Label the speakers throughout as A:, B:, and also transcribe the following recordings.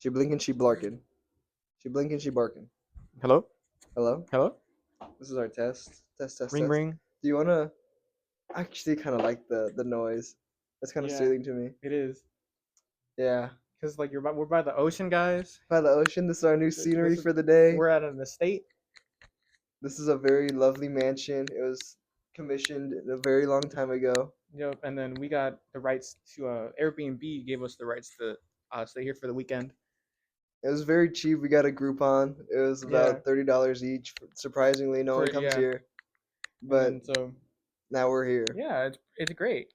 A: She blinking, she blarking. She blinking, she barking.
B: Hello?
A: Hello?
B: Hello?
A: This is our test. Test, test,
B: Ring
A: test.
B: ring.
A: Do you wanna I actually kinda like the noise. That's kinda
B: Yeah,
A: soothing to me.
B: it is.
A: Yeah.
B: Cause like we're by the ocean, guys.
A: By the ocean, this is our new
B: This
A: scenery
B: is
A: for the day.
B: we're at an estate.
A: This is a very lovely mansion. It was commissioned a very long time ago.
B: Yep. And then we got the rights to Airbnb gave us the rights to stay here for the weekend.
A: It was very cheap. We got a Groupon. It was
B: Yeah.
A: about $30 each. Surprisingly, no one
B: For
A: comes
B: yeah.
A: here.
B: And
A: But
B: then so
A: now we're here.
B: yeah, it's great.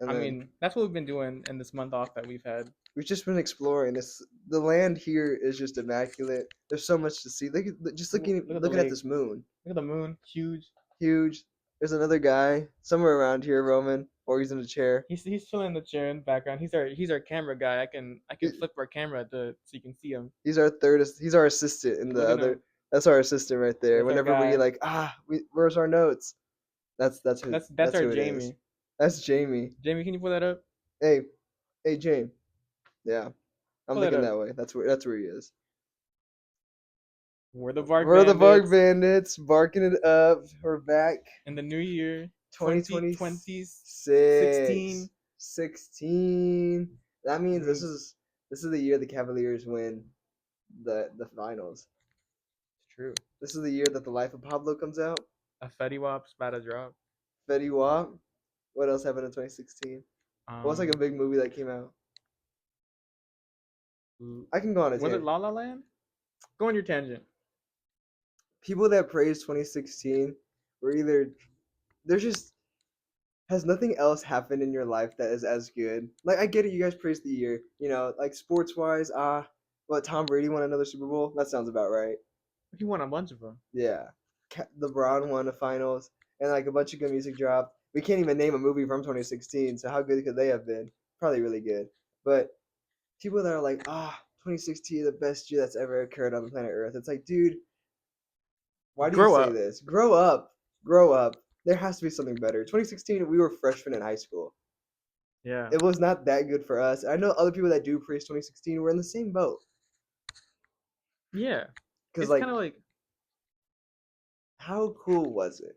A: And
B: I
A: then
B: mean, that's what we've been doing in this month off that we've had.
A: we've just been exploring. This the land here is just immaculate. There's so much to see. Just looking
B: Look at the
A: looking at
B: lake.
A: this moon.
B: Look at the moon. Huge.
A: Huge. There's another guy somewhere around here, Roman, or he's in a chair.
B: He's chilling in the chair in the background. He's our camera guy. I can flip our camera so you can see him.
A: He's our third. He's our assistant in the
B: Look at
A: other.
B: him.
A: That's our assistant right there.
B: That's our
A: Whenever we
B: guy.
A: like, where's our notes? That's who.
B: That's
A: That's
B: our
A: who it is.
B: Jamie.
A: That's Jamie.
B: Jamie, can you pull that up?
A: Hey, hey, Jamie. Yeah, I'm
B: Pull that
A: looking
B: up.
A: that way. That's where he is.
B: We're the Varg
A: We're the Bark
B: Bandits
A: Bandits, barking it up. We're back.
B: in the new year 2020
A: 2026.
B: 16.
A: 16. That means this
B: Mm,
A: is the year the Cavaliers win the finals.
B: it's true.
A: This is the year that The Life of Pablo comes out.
B: A Fetty Wap's about to drop.
A: Fetty Wap. What else happened in 2016? What's like a
B: Um,
A: big movie that came out? I can go on a
B: was it
A: tangent.
B: La La Land? Go on your tangent.
A: People that praise 2016 were either there's just has nothing else happened in your life that is as good. Like I get it, you guys praise the year, like sports wise. What Tom Brady won another Super Bowl? That sounds about right.
B: He won a bunch of them.
A: Yeah, LeBron won the finals, and like a bunch of good music dropped. We can't even name a movie from 2016, so how good could they have been? Probably really good. But people that are like, 2016, the best year that's ever occurred on the planet Earth. It's like, dude, why do you
B: Grow
A: say
B: up.
A: this? Grow up. Grow up. There has to be something better. 2016, we were freshmen in high school.
B: Yeah.
A: It was not that good for us. I know other people that do praise 2016 were in the same boat.
B: Yeah.
A: Because,
B: It's kind
A: like,
B: of like
A: how cool was it?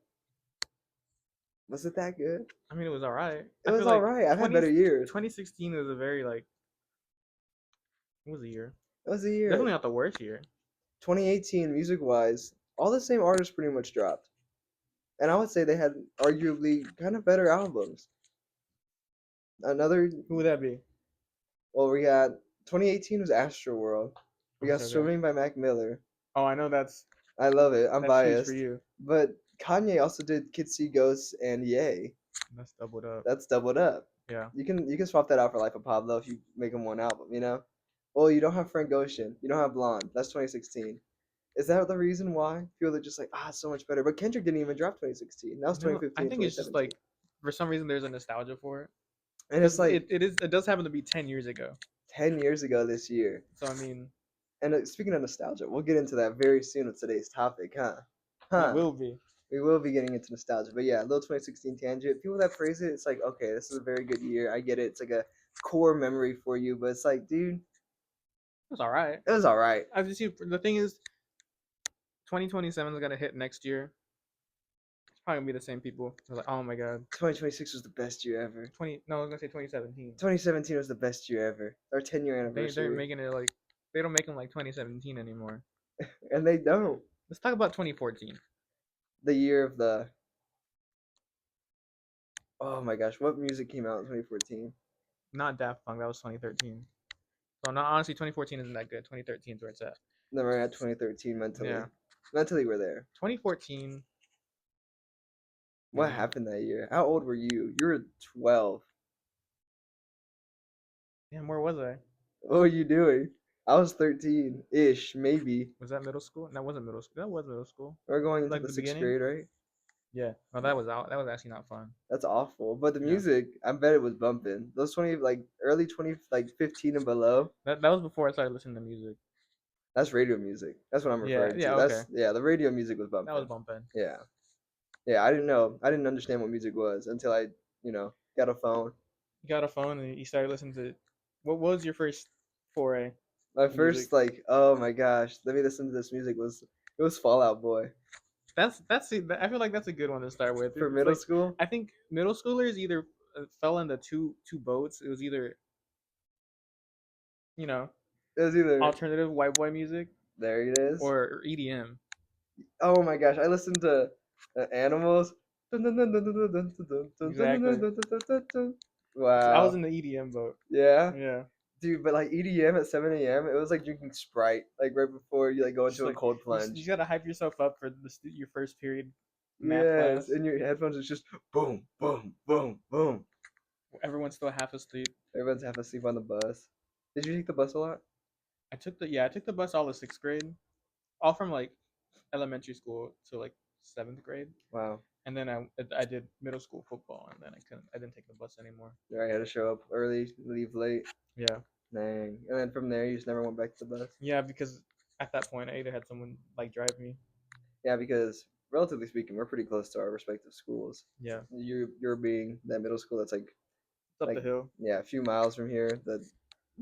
A: Was it that good?
B: I mean it was all right.
A: It
B: I
A: was
B: feel
A: all
B: like
A: right. I've had
B: 20
A: better years.
B: 2016 was a very like it was a year.
A: It was a year.
B: Definitely not the worst year.
A: 2018, music wise, all the same artists pretty much dropped. And I would say they had arguably kind of better albums. Another,
B: Who would that be?
A: well, we got 2018 was Astroworld. We got
B: Okay, okay.
A: Swimming by Mac Miller.
B: Oh, I know
A: I love it. I'm
B: that's huge for
A: biased.
B: you.
A: But Kanye also did Kids See Ghosts and Yay.
B: That's doubled up.
A: That's doubled up.
B: Yeah.
A: You can swap that out for Life of Pablo if you make them one album. Well, you don't have Frank Ocean. You don't have Blonde. That's 2016. Is that the reason why people are just like, it's so much better? But Kendrick didn't even drop 2016. That was
B: No, I
A: 2015,
B: think it's just like
A: 2017.
B: for some reason there's a nostalgia for it
A: And it's
B: because
A: like
B: it does happen to be 10 years ago.
A: 10 years ago this year.
B: So I mean,
A: And speaking of nostalgia, we'll get into that very soon with today's topic, huh?
B: we
A: Huh.
B: will be.
A: We will be getting into nostalgia. But yeah, little 2016 tangent. People that praise it, it's like, okay, this is a very good year. I get it. It's like a core memory for you. But it's like, dude,
B: It was all right.
A: it was all right.
B: I just see the thing is, 2027 is gonna hit next year. It's probably gonna be the same people. They're like, oh my god,
A: 2026 was the best year ever.
B: 20. No, I was gonna say 2017.
A: 2017 was the best year ever. Our 10-year
B: They're
A: anniversary.
B: making it like they don't make them like 2017 anymore.
A: And they don't.
B: Let's talk about 2014.
A: The year of the. Oh my gosh, what music came out in 2014?
B: Not Daft Punk. That was 2013. So not honestly, 2014 isn't that good. 2013 is where it's at.
A: Then we're at 2013 mentally.
B: Yeah.
A: Mentally, we're there.
B: 2014.
A: What
B: Man.
A: happened that year? How old were you? You were 12.
B: Damn, where was I?
A: What were you doing? I was 13-ish, maybe.
B: Was that middle school? That wasn't middle school. That was middle school.
A: We're going into
B: Like
A: the
B: the
A: sixth
B: beginning.
A: grade, right?
B: Yeah. No, that was out. That was actually not fun.
A: That's awful. But the
B: Yeah.
A: music, I bet it was bumping. Those 20, like early 20, like 15 and below.
B: That was before I started listening to music.
A: That's radio music. That's what I'm
B: Yeah.
A: referring to.
B: Yeah.
A: That's
B: Okay.
A: the radio music was
B: That was
A: bumping.
B: bumping.
A: Yeah. Yeah, I didn't know. I didn't understand what music was until I, got a phone.
B: You got a phone and you started listening to. What was your first foray?
A: My
B: music.
A: first like, oh my gosh, let me listen to this music was it was Fallout Boy
B: I feel like that's a good one to start with.
A: for
B: It's
A: middle
B: like
A: school.
B: I think middle schoolers either fell into two boats. It was either you know
A: It was either
B: alternative white boy music
A: there it is.
B: or EDM.
A: Oh my gosh, I listened to Animals.
B: Exactly. So I was
A: Wow.
B: in the EDM boat.
A: Yeah.
B: Yeah.
A: Dude, but like EDM at 7 a.m., it was like drinking Sprite, like right before you like go
B: Just
A: into a
B: like
A: cold
B: you
A: plunge.
B: gotta hype yourself up for your first period math
A: Yes,
B: class.
A: and your headphones is just boom, boom, boom, boom.
B: Everyone's still half asleep.
A: Everyone's half asleep on the bus. Did you take the bus a lot?
B: I took the bus all of sixth grade, all from like elementary school to like seventh grade,
A: Wow.
B: and then I did middle school football, and then I didn't take the bus anymore.
A: I had to show up early, leave late.
B: Yeah,
A: Dang. And then from there, you just never went back to the bus.
B: yeah, because at that point I either had someone like drive me.
A: Yeah, because relatively speaking, we're pretty close to our respective schools.
B: Yeah,
A: You're being that middle school that's
B: it's up the
A: like
B: hill.
A: yeah, a few miles from here.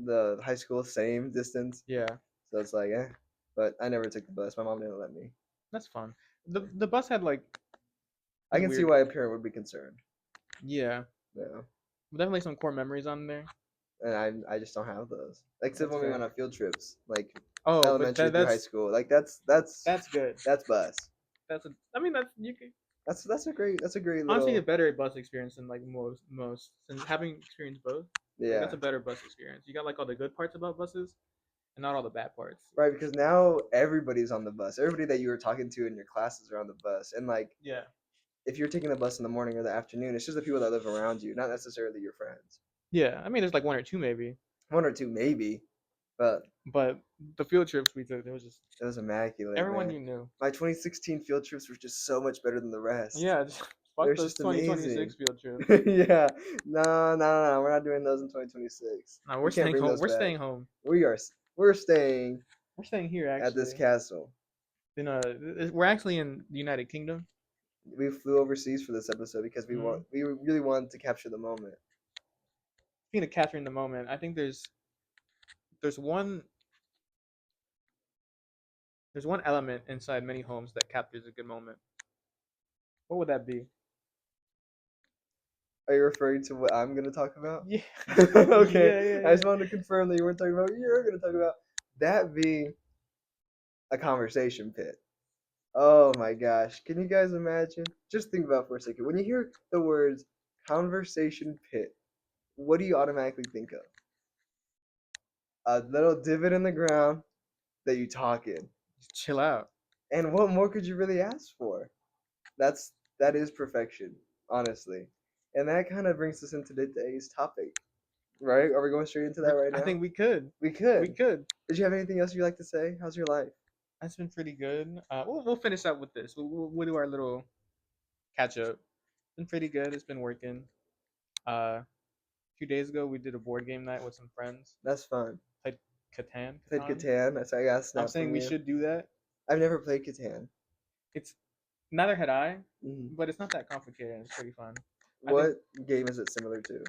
A: The high school same distance.
B: Yeah,
A: So it's like But I never took the bus. My mom didn't let me.
B: that's fun. The bus had like
A: I
B: these
A: can see
B: weird.
A: why a parent would be concerned.
B: Yeah,
A: Yeah.
B: definitely some core memories on there.
A: And I just don't have those. Except
B: That's
A: when we
B: fair.
A: went on field trips, like
B: Oh, but
A: elementary through high school. Like
B: that's good.
A: that's bus.
B: That's a. I mean, that's you could
A: That's a great
B: honestly a
A: little
B: better bus experience than like most since having experienced both. Like
A: yeah.
B: that's a better bus experience. You got like all the good parts about buses and not all the bad parts.
A: Right, because now everybody's on the bus. Everybody that you were talking to in your classes are on the bus. And like
B: Yeah.
A: if you're taking the bus in the morning or the afternoon, it's just the people that live around you, not necessarily your friends.
B: Yeah. I mean, there's like one or two maybe,
A: One or two maybe, but
B: but the field trips we took, it was just
A: it was immaculate,
B: everyone
A: man.
B: you knew.
A: My 2016 field trips were just so much better than the rest.
B: Yeah. Just,
A: It
B: fuck
A: was
B: those
A: just amazing.
B: 2026 field trips.
A: Yeah, no, we're not doing those in 2026.
B: No, we're
A: We can't
B: staying
A: bring
B: home.
A: those
B: We're
A: back.
B: staying home.
A: We're staying
B: We're staying here
A: at this
B: actually.
A: castle.
B: In we're actually in the United Kingdom.
A: We flew overseas for this episode because
B: Mm-hmm.
A: we really wanted to capture the moment.
B: Speaking of capturing the moment, I think there's one there's one element inside many homes that captures a good moment. What would that be?
A: Are you referring to what I'm gonna talk about?
B: Yeah.
A: Okay,
B: Yeah, yeah,
A: I just
B: yeah.
A: wanted to confirm that you weren't talking about what you're gonna talk about. That being a conversation pit. Oh my gosh. Can you guys imagine? Just think about it for a second. When you hear the words conversation pit, what do you automatically think of? A little divot in the ground that you talk in.
B: Just chill out.
A: And what more could you really ask for? That is perfection, honestly. And that kind of brings us into today's topic, right? Are we going straight into that right
B: I
A: now?
B: think we could.
A: We
B: We
A: could.
B: could.
A: Did you have anything else you'd like to say? How's your life?
B: That's been pretty good. We'll finish up with this. We'll do our little catch up. Been pretty good. It's been working. A few days ago, we did a board game night with some friends.
A: That's fun.
B: Played Catan.
A: Played
B: Catan.
A: Catan. That's I got a
B: I'm
A: snap
B: saying
A: from
B: we
A: you.
B: should do that.
A: I've never played Catan.
B: It's neither had I,
A: Mhm.
B: but it's not that complicated. It's pretty fun. I think
A: What game is it similar to?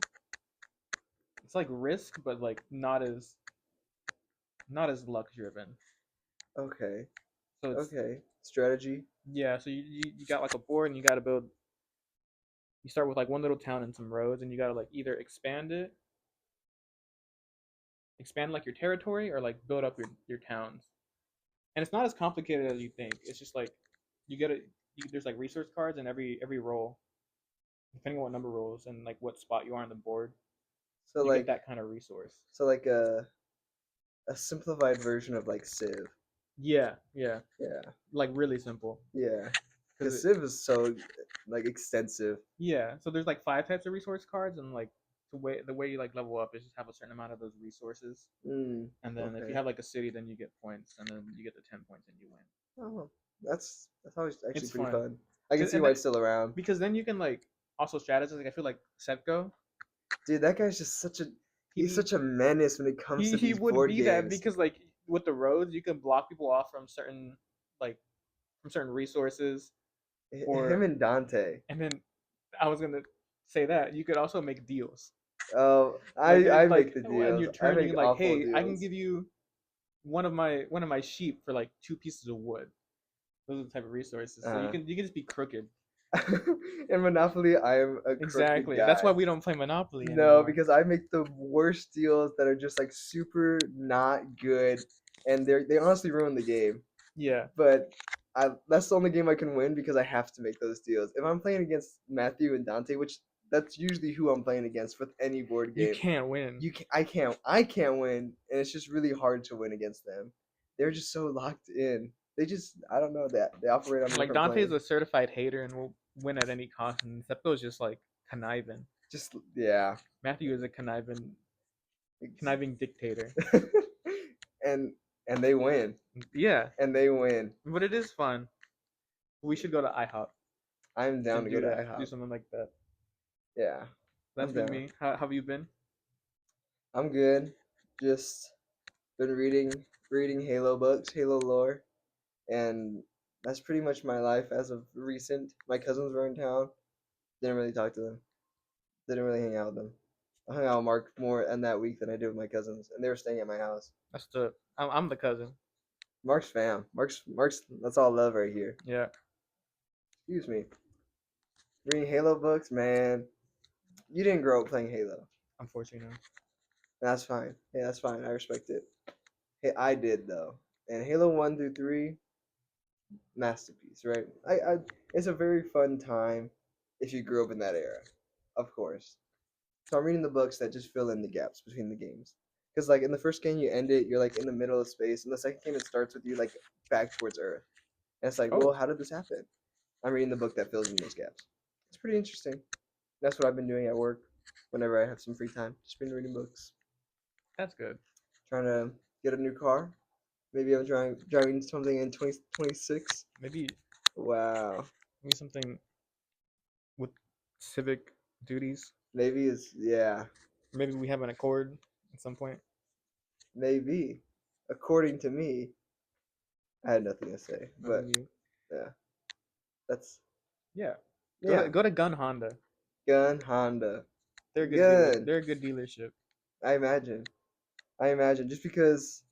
B: it's like Risk, but like not as luck driven.
A: Okay.
B: So it's
A: Okay. Strategy.
B: yeah. So you got like a board and you got to build. You start with like one little town and some roads, and you got to like either expand like your territory, or like build up your towns. And it's not as complicated as you think. It's just like you get it. There's like resource cards in every roll, depending on what number rolls and like what spot you are on the board.
A: So
B: You get
A: like
B: that kind of resource.
A: so like a simplified version of like Civ.
B: Yeah, yeah,
A: Yeah.
B: like really simple.
A: Yeah.
B: Cause
A: Because Civ is so like extensive.
B: yeah, so there's like five types of resource cards, and like the way you like level up is just have a certain amount of those resources, and then if you
A: Okay.
B: have like a city, then you get points, and then you get the 10 points and you win.
A: Oh, that's always actually
B: It's
A: pretty
B: fun.
A: fun. I can see
B: And
A: why
B: that,
A: it's still around.
B: because then you can like also strategize. Like I feel like Setco,
A: Dude, that guy's just he's
B: he
A: such a menace when it comes to
B: he
A: these
B: would
A: board
B: be that
A: games.
B: because like with the roads, you can block people off like from certain resources,
A: Him
B: or
A: and Dante.
B: and then I was gonna say that you could also make deals.
A: Oh,
B: Like
A: I
B: it's
A: make
B: like
A: the
B: on
A: deals.
B: your
A: I
B: turn, you
A: make
B: can like,
A: awful
B: hey, I can
A: deals.
B: give you one of my sheep for like 2 pieces of wood. Those are the type of resources. So
A: Uh,
B: you can just be crooked.
A: in Monopoly, I am a crooked
B: Exactly. That's why
A: guy.
B: we don't play Monopoly
A: No,
B: anymore.
A: because I make the worst deals that are just like super not good, and they honestly ruin the game.
B: Yeah.
A: But that's the only game I can win because I have to make those deals. If I'm playing against Matthew and Dante, which that's usually who I'm playing against with any board
B: You
A: game,
B: can't win.
A: I can't win, and it's just really hard to win against them. They're just so locked in. They just I don't know that they operate on a
B: Like
A: different
B: Dante's
A: plane.
B: a certified hater and will win at any cost, and Septo's just like conniving.
A: Just yeah.
B: Matthew is a conniving dictator.
A: and and they win.
B: Yeah,
A: And they win.
B: but it is fun. We should go to IHOP
A: I'm down
B: and
A: to go
B: do
A: to
B: that. Do
A: IHOP.
B: something like that.
A: Yeah,
B: That's
A: I'm
B: been
A: down.
B: me. How have you been?
A: I'm good. Just been reading Halo books, Halo lore, and that's pretty much my life as of recent. My cousins were in town. Didn't really talk to them. Didn't really hang out with them. I hung out with Mark more in that week than I did with my cousins, and they were staying at my house.
B: I'm the cousin.
A: Mark's fam. Mark's. That's all love right here.
B: Yeah,
A: Excuse me. Reading Halo books, man. You didn't grow up playing Halo.
B: unfortunately. No.
A: That's fine. Yeah, that's fine. I respect it. Hey, I did though. And Halo 1 through 3, masterpiece, right? It's a very fun time if you grew up in that era, of course. So I'm reading the books that just fill in the gaps between the games. Because like in the first game you end it, you're like in the middle of space, and the second game it starts with you like back towards Earth. And it's like, well,
B: Oh,
A: how did this happen? I'm reading the book that fills in those gaps. It's pretty interesting. That's what I've been doing at work whenever I have some free time. Just been reading books.
B: that's good.
A: Trying to get a new car. Maybe I'm driving something in 2026.
B: Maybe
A: Wow.
B: maybe something with civic duties.
A: Maybe it's yeah.
B: Maybe we have an accord at some point.
A: Maybe. According to me, I had nothing to say.
B: Maybe
A: But
B: you.
A: yeah, that's
B: Yeah.
A: yeah.
B: Go to Gun Honda.
A: Gun Honda.
B: They're a good dealer.
A: Gun.
B: They're a good dealership.
A: I imagine. I imagine just because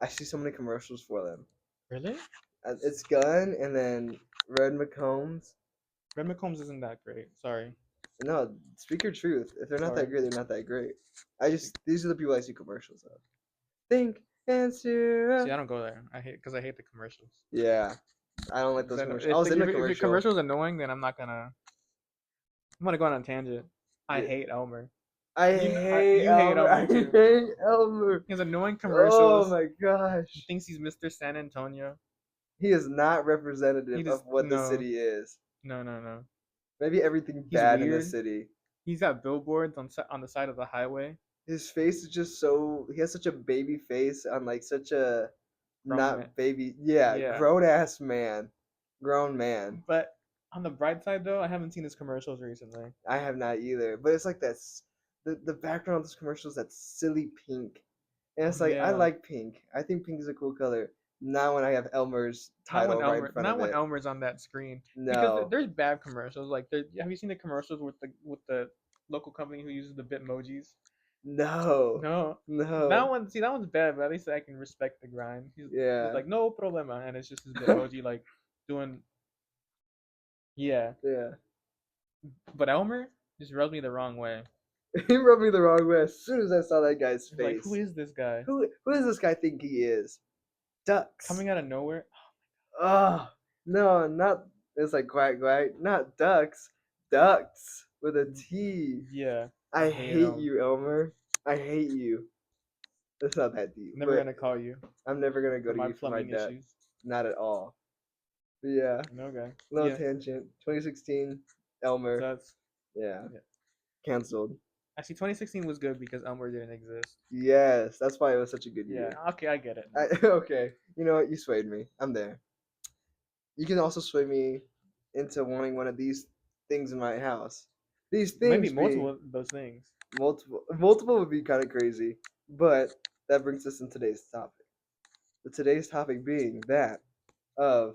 A: I see so many commercials for them.
B: Really?
A: It's Gun and then Red McCombs.
B: Red McCombs isn't that great. Sorry.
A: No, speak your truth. If they're not
B: Sorry.
A: that great, they're not that great. These are the people I see commercials of. Think
B: See,
A: answer.
B: I don't go there. I hate the commercials.
A: Yeah, I don't like
B: 'Cause
A: those
B: I know,
A: commercials. I was in the
B: if your
A: commercial.
B: commercial's annoying, then I'm not gonna. I'm gonna go on a tangent. I
A: Yeah.
B: hate Elmer.
A: I hate
B: You hate
A: Elmer. I
B: Elmer too.
A: hate Elmer.
B: He has annoying
A: Oh
B: commercials.
A: my
B: He
A: gosh.
B: thinks he's Mr. San Antonio.
A: He is not
B: He
A: representative
B: just
A: of what the
B: no,
A: city is.
B: no.
A: Maybe everything
B: He's
A: bad in the
B: weird.
A: city.
B: He's got billboards on the side of the highway.
A: His face is just so. He has such a baby face on like such a
B: Grown man.
A: not baby. Yeah,
B: Yeah.
A: grown ass man. Grown man.
B: But on the bright side, though, I haven't seen his commercials recently.
A: I have not either. But it's like that's the background of those commercials, that silly pink. And it's
B: Oh
A: like I
B: yeah.
A: like pink. I think pink is a cool color. Not when I have Elmer's title right in front
B: Not
A: of
B: when
A: it.
B: Elmer's on that screen. Because
A: No.
B: there's bad commercials. Like, have you seen the commercials with the local company who uses the Bitmojis?
A: No.
B: No, that
A: No.
B: one. See, that one's bad, but at least I can respect the grind. He's
A: Yeah.
B: like no problema, and it's just his Bitmoji like doing. Yeah,
A: Yeah.
B: but Elmer just rubs me the wrong way.
A: He rubbed me the wrong way as soon as I saw that guy's
B: It's like,
A: face.
B: who is this guy
A: Who does this guy think he is? Ducks.
B: coming out of nowhere?
A: Oh no, not it's like quack quack. Not ducks. Ducks with a T.
B: Yeah,
A: I
B: hate
A: hate
B: him.
A: you, Elmer. I hate you. It's not that deep.
B: Never
A: but
B: gonna call you
A: I'm never gonna go
B: for
A: to
B: my
A: you for my
B: plumbing
A: debt.
B: issues.
A: Not at all. But yeah,
B: No guy.
A: little
B: Yeah,
A: tangent. 2016,
B: so
A: Elmer.
B: that's
A: Yeah,
B: yeah.
A: canceled.
B: Actually, 2016 was good because Elmer didn't exist.
A: Yes, that's why it was such a good
B: Yeah,
A: year.
B: okay, I get it.
A: Okay, you know what? You swayed me. I'm there. You can also sway me into wanting one of these things in my house. These
B: Maybe
A: things
B: multiple
A: being
B: of those things.
A: multiple would be kind of crazy, but that brings us in today's topic. Today's topic being that of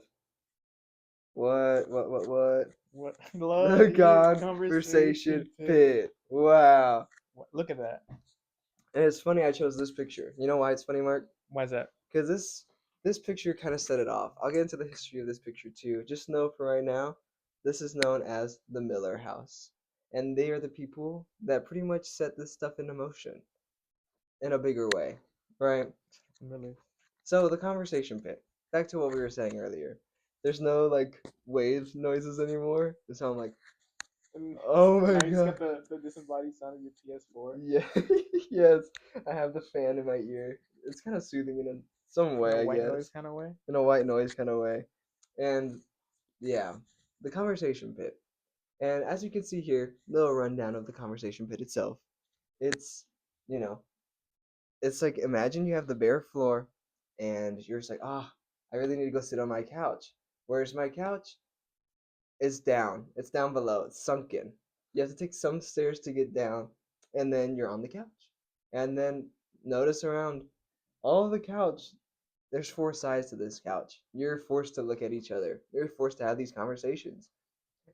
A: what
B: What
A: the
B: love is
A: conversation
B: pit.
A: pit. Wow.
B: Look at that.
A: And it's funny I chose this picture. You know why it's funny, Mark?
B: Why is that?
A: because this picture kind of set it off. I'll get into the history of this picture too. Just know for right now, this is known as the Miller House, and they are the people that pretty much set this stuff into motion in a bigger way, right?
B: Really.
A: So the conversation pit. Back to what we were saying earlier. There's no like wave noises anymore. They sound like,
B: And
A: oh my
B: now you just
A: god.
B: got the disembodied sound of your PS4
A: Yeah, yes. I have the fan in my ear. It's kind of soothing in some
B: in a
A: way, I
B: white noise
A: guess,
B: kind of way.
A: in a white noise kind of way. And yeah, the conversation pit. And as you can see here, little rundown of the conversation pit itself. It's, you know, it's like imagine you have the bare floor and you're just like, ah, I really need to go sit on my couch. Where's my couch? It's down. It's down below. It's sunken. You have to take some stairs to get down, and then you're on the couch. And then notice around all of the couch, there's four sides to this couch. You're forced to look at each other. You're forced to have these conversations.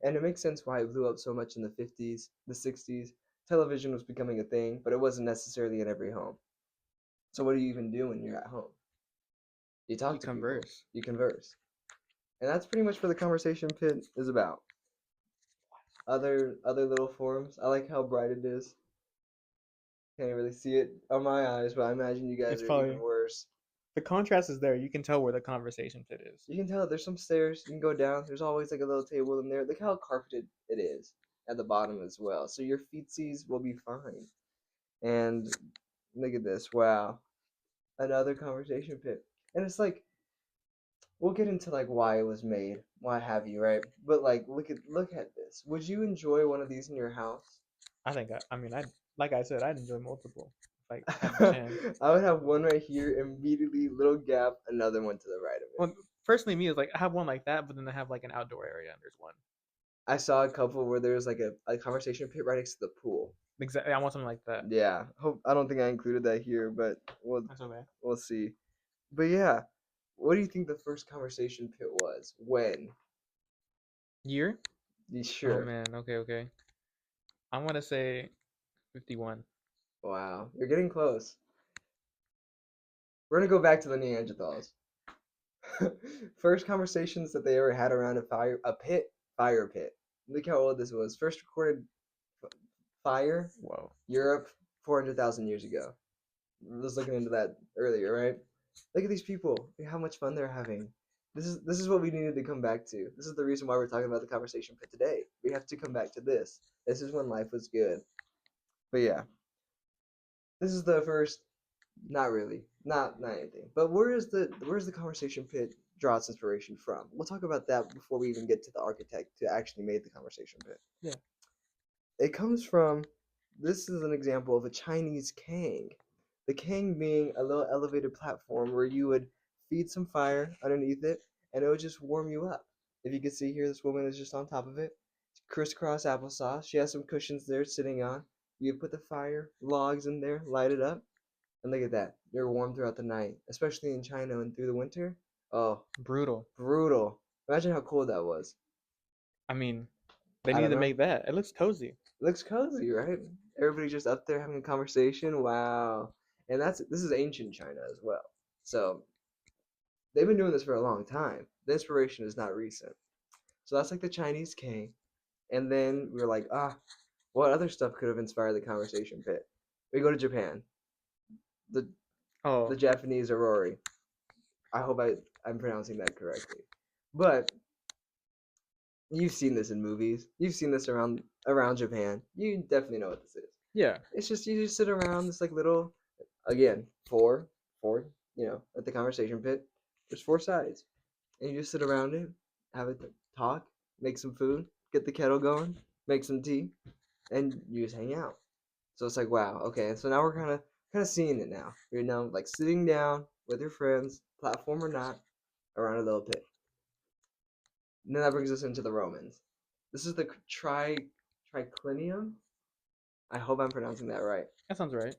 A: And it makes sense why it blew up so much in the 50s, the 60s. Television was becoming a thing, but it wasn't necessarily in every home. So what do you even do when you're at home? You
B: You
A: talk to people.
B: converse.
A: You converse. And that's pretty much what the conversation pit is about. Other little forums. I like how bright it is. Can't really see it on my eyes, but I imagine you guys
B: It's
A: are even
B: probably
A: worse.
B: the contrast is there. You can tell where the conversation pit is.
A: You can tell there's some stairs. You can go down. There's always like a little table in there. Look how carpeted it is at the bottom as well. So your feetsies will be fine. And look at this. Wow. Another conversation pit. And it's like we'll get into like why it was made, why have you, right? But like look at this. Would you enjoy one of these in your house?
B: I think I mean I like I said I'd enjoy multiple if I had the chance.
A: I would have one right here immediately, little gap, another one to the right of it.
B: Well, personally, me is like I have one like that, but then I have like an outdoor area and there's one.
A: I saw a couple where there's like a conversation pit right next to the pool.
B: Exactly, I want something like that.
A: Yeah, hope I don't think I included that here, but
B: That's okay.
A: we'll see. But yeah, what do you think the first conversation pit was? When?
B: Year?
A: You
B: Oh
A: sure?
B: man, okay. I'm gonna say 51.
A: Wow, you're getting close. We're gonna go back to the Neanderthals. First conversations that they ever had around fire pit. Look how old this was. First recorded fire,
B: Whoa.
A: Europe, 400,000 years ago. I was looking into that earlier, right? Look at these people. Look how much fun they're having. This is what we needed to come back to. This is the reason why we're talking about the conversation pit today. We have to come back to this. This is when life was good. But yeah, this is the first. Not really. Not anything. But where's the conversation pit draw its inspiration from? We'll talk about that before we even get to the architect who actually made the conversation pit.
B: Yeah.
A: It comes from. This is an example of a Chinese kang. The kang being a little elevated platform where you would feed some fire underneath it and it would just warm you up. If you can see here, this woman is just on top of it. Crisscross applesauce. She has some cushions there sitting on. You put the fire logs in there, light it up, and look at that. You're warm throughout the night, especially in China and through the winter. Oh,
B: Brutal.
A: brutal. Imagine how cold that was.
B: I mean, they
A: I
B: need
A: don't
B: to
A: know.
B: make that. It looks cozy.
A: It looks cozy, right? Everybody just up there having a conversation. Wow. And this is ancient China as well. So they've been doing this for a long time. The inspiration is not recent. So that's like the Chinese king. And then we are like, what other stuff could have inspired the conversation pit? We go to Japan. The
B: Oh,
A: the Japanese Aurori. I hope I'm pronouncing that correctly. But you've seen this in movies. You've seen this around Japan. You definitely know what this is.
B: yeah.
A: It's just you just sit around this like little again, four, at the conversation pit. There's four sides. And you just sit around it, have a talk, make some food, get the kettle going, make some tea, and you just hang out. So it's like, wow, okay. So now we're kind of seeing it now. You're now like sitting down with your friends, platform or not, around a little pit. And then that brings us into the Romans. This is the triclinium. I hope I'm pronouncing that right.
B: That sounds right.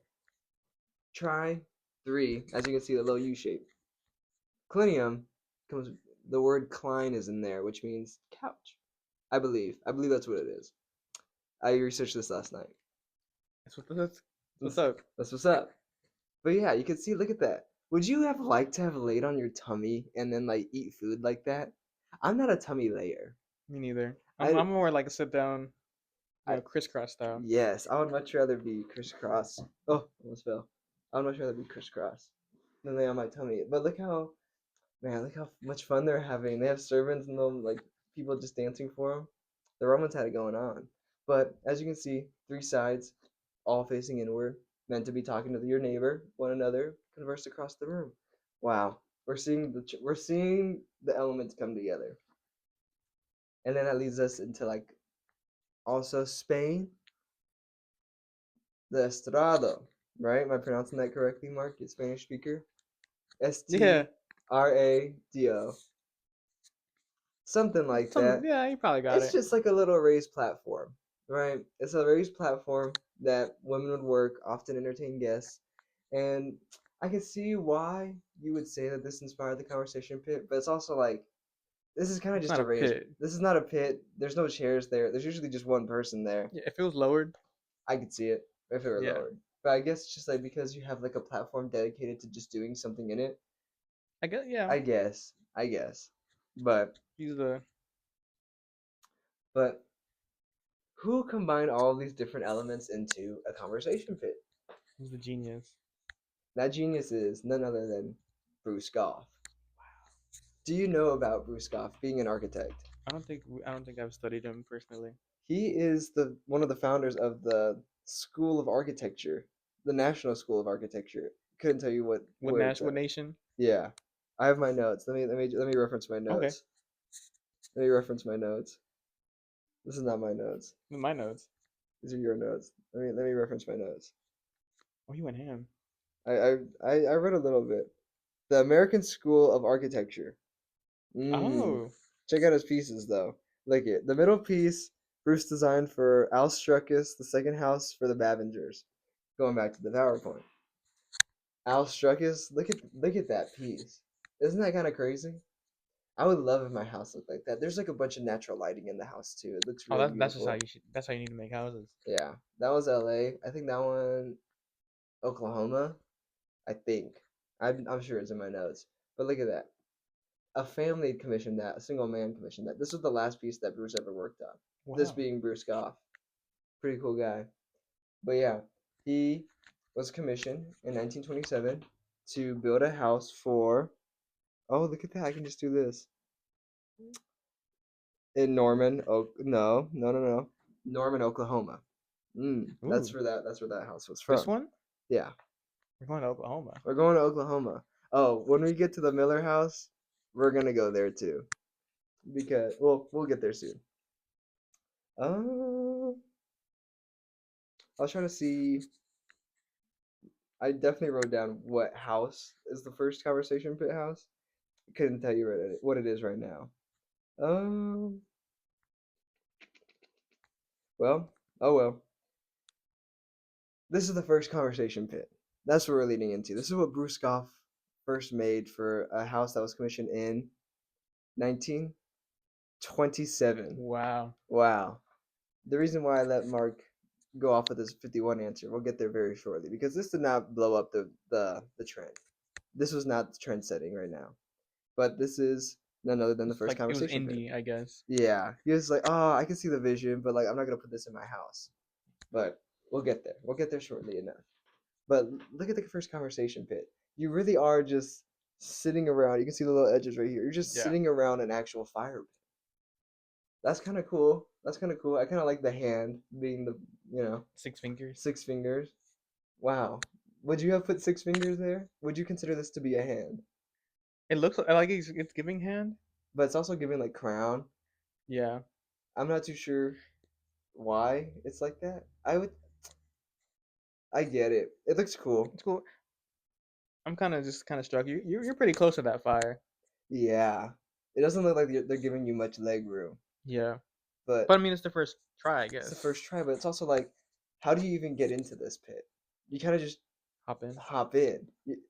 A: Tri three, as you can see, the little U shape. Clinium comes. The word "cline" is in there, which means couch. I believe. I believe that's what it is. I researched this last night.
B: That's what's up.
A: That's what's up. But yeah, you can see. Look at that. Would you have liked to have laid on your tummy and then like eat food like that? I'm not a tummy layer.
B: Me neither. I'm
A: I,
B: I'm more like a sit down,
A: I
B: crisscross style.
A: yes, I would much rather be crisscross. Oh, almost fell. I would much rather be crisscross than lay on my tummy. But look how man, look how much fun they're having. They have servants and them like people just dancing for them. The Romans had it going on. But as you can see, three sides, all facing inward, meant to be talking to your neighbor, one another, converse across the room. Wow, we're seeing the elements come together, and then that leads us into like also Spain, the estrado, right? Am I pronouncing that correctly, Mark? You Spanish speaker.
B: Yeah,
A: Estrado, something like that.
B: yeah, you probably got
A: It's
B: it.
A: just like a little raised platform, right? It's a raised platform that women would work, often entertain guests, and I can see why you would say that this inspired the conversation pit, but it's also like this is kind of
B: It's
A: just
B: not
A: a
B: a
A: raised.
B: pit.
A: This is not a pit. There's no chairs there. There's usually just one person there.
B: Yeah, if it was lowered,
A: I could see it if it were
B: yeah,
A: lowered, but I guess it's just like because you have like a platform dedicated to just doing something in it.
B: I guess yeah.
A: I guess, but
B: He's the
A: but who combined all of these different elements into a conversation pit?
B: he's the genius.
A: That genius is none other than Bruce Goff. Do you know about Bruce Goff being an architect?
B: I don't think I've studied him personally.
A: He is the one of the founders of the School of Architecture, the National School of Architecture. Couldn't tell you where it's
B: What
A: at.
B: nation?
A: Yeah, I have my notes. Let me reference my
B: Okay,
A: notes. Let me reference my notes. This is not my notes.
B: my notes.
A: These are your notes. Let me reference my notes.
B: Oh, he went ham.
A: I read a little bit. The American School of Architecture. Mm.
B: Oh,
A: Check out his pieces though. Look it. The middle piece, Bruce designed for Al Struckus, the second house for the Babingers. Going back to the PowerPoint. Al Struckus, look at that piece. Isn't that kind of crazy? I would love if my house looked like that. There's like a bunch of natural lighting in the house too. It looks
B: oh,
A: really
B: that's just how
A: beautiful.
B: you should. That's how you need to make houses.
A: Yeah. That was LA. I think that one Oklahoma. I think. I'm sure it's in my notes. But look at that. A family commissioned that, a single man commissioned that. This was the last piece that Bruce ever worked on. This
B: Wow.
A: being Bruce Goff. Pretty cool guy. But yeah, he was commissioned in 1927 to build a house for. Oh, look at that. I can just do this. In Norman, no. Norman, Oklahoma. That's
B: Ooh,
A: where that house was
B: this
A: from.
B: one?
A: Yeah,
B: We're going to Oklahoma.
A: we're going to Oklahoma. Oh, when we get to the Miller house, we're gonna go there too. Because we'll get there soon. Uh, I was trying to see. I definitely wrote down what house is the first conversation pit house. Couldn't tell you what it is right now. Um. Well. Oh well. This is the first conversation pit. That's what we're leading into. This is what Bruce Goff first made for a house that was commissioned in 1927.
B: Wow.
A: Wow. The reason why I let Mark go off with his 51 answer, we'll get there very shortly, because this did not blow up the trend. This was not trend setting right now. But this is none other than the
B: It's
A: first
B: like it was
A: conversation pit.
B: indie, I guess.
A: Yeah. He was like, oh, I can see the vision, but like I'm not gonna put this in my house. But we'll get there. We'll get there shortly enough. But look at the first conversation pit. You really are just sitting around. You can see the little edges right here. You're just
B: Yeah.
A: sitting around an actual fire pit. That's kind of cool. That's kind of cool. I kind of like the hand being the, you know,
B: 6 fingers.
A: 6 fingers. Wow. Would you have put 6 fingers there? Would you consider this to be a hand?
B: It looks like it's giving hand.
A: But it's also giving like crown.
B: Yeah.
A: I'm not too sure why it's like that. I get it. It looks cool.
B: It's cool. I'm kind of struck. You're pretty close to that fire.
A: Yeah. It doesn't look like they're giving you much leg room,
B: Yeah.
A: but
B: But I mean, it's the first try, I
A: it's the
B: guess.
A: first try. But it's also like, how do you even get into this pit? You kind of just
B: Hop in.
A: hop in.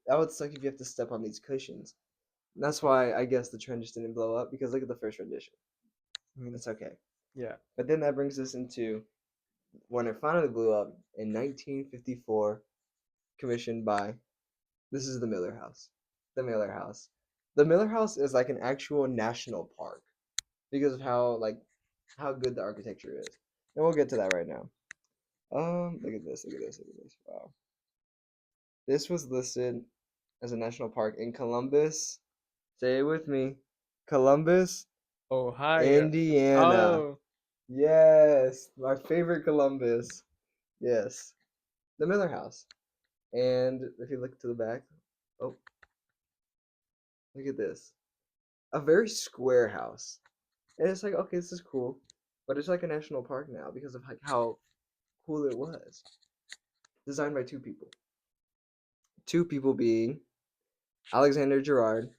A: That would suck if you have to step on these cushions. And that's why I guess the trend just didn't blow up, because look at the first rendition.
B: I mean,
A: It's okay.
B: yeah.
A: But then that brings us into when it finally blew up in 1954, commissioned by This is the Miller House. The Miller House. The Miller House is like an actual national park because of how good the architecture is. And we'll get to that right now. Look at this, look at this, look at this. Wow. This was listed as a national park in Columbus. Say it with me. Columbus,
B: Ohio.
A: Indiana.
B: Oh,
A: Yes, my favorite Columbus. Yes, the Miller House. And if you look to the back, oh, look at this. A very square house. And it's like, okay, this is cool. But it's like a national park now because of like how cool it was. Designed by two people. Two people being Alexander Gerard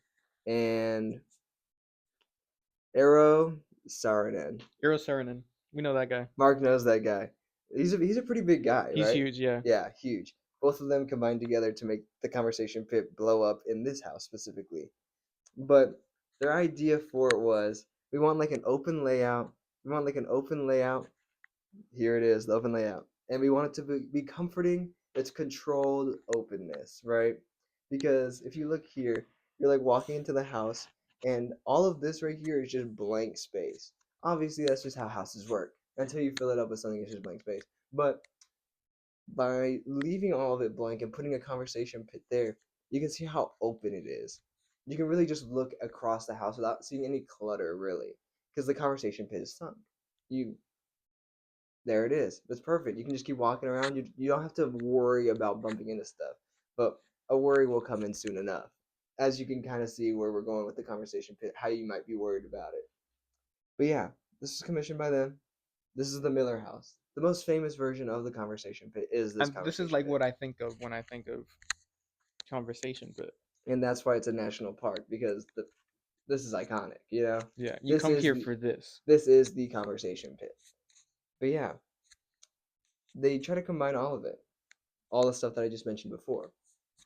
A: and Eero Saarinen.
B: Eero Saarinen. We know that guy.
A: Mark knows that guy. He's a pretty big guy,
B: He's
A: right?
B: huge, yeah.
A: Yeah, huge. Both of them combined together to make the conversation pit blow up in this house specifically. But their idea for it was we want like an open layout. We want like an open layout. Here it is, the open layout. And we want it to be comforting. It's controlled openness, right? Because if you look here, you're like walking into the house, and all of this right here is just blank space. Obviously, that's just how houses work. Until you fill it up with something, it's just blank space. But by leaving all of it blank and putting a conversation pit there, you can see how open it is. You can really just look across the house without seeing any clutter, really, because the conversation pit is sunk. You There it is. It's perfect. You can just keep walking around. You don't have to worry about bumping into stuff. But a worry will come in soon enough. As you can kind of see where we're going with the conversation pit, how you might be worried about it. But yeah, this is commissioned by them. This is the Miller House. The most famous version of the conversation pit is this
B: And this is
A: conversation
B: like
A: pit.
B: what I think of when I think of conversation, but
A: And that's why it's a national park because this is iconic, you know?
B: yeah, you
A: This
B: come
A: is
B: here
A: the
B: for this.
A: this is the conversation pit. But yeah, they try to combine all of it. All the stuff that I just mentioned before.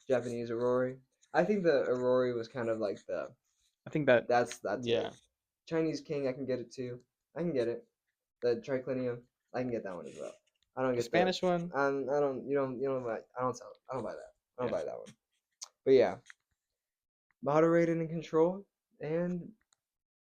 A: Japanese Aurori. I think the Aurori was kind of like the
B: I think that,
A: that's
B: yeah.
A: it. Chinese King, I can get it too. I can get it. The triclinium, I can get that one as well. I don't
B: The
A: get the.
B: Spanish one,
A: I don't. You don't buy. I don't sell. I don't buy that. I don't
B: yeah.
A: buy that one. But yeah, moderated and control, and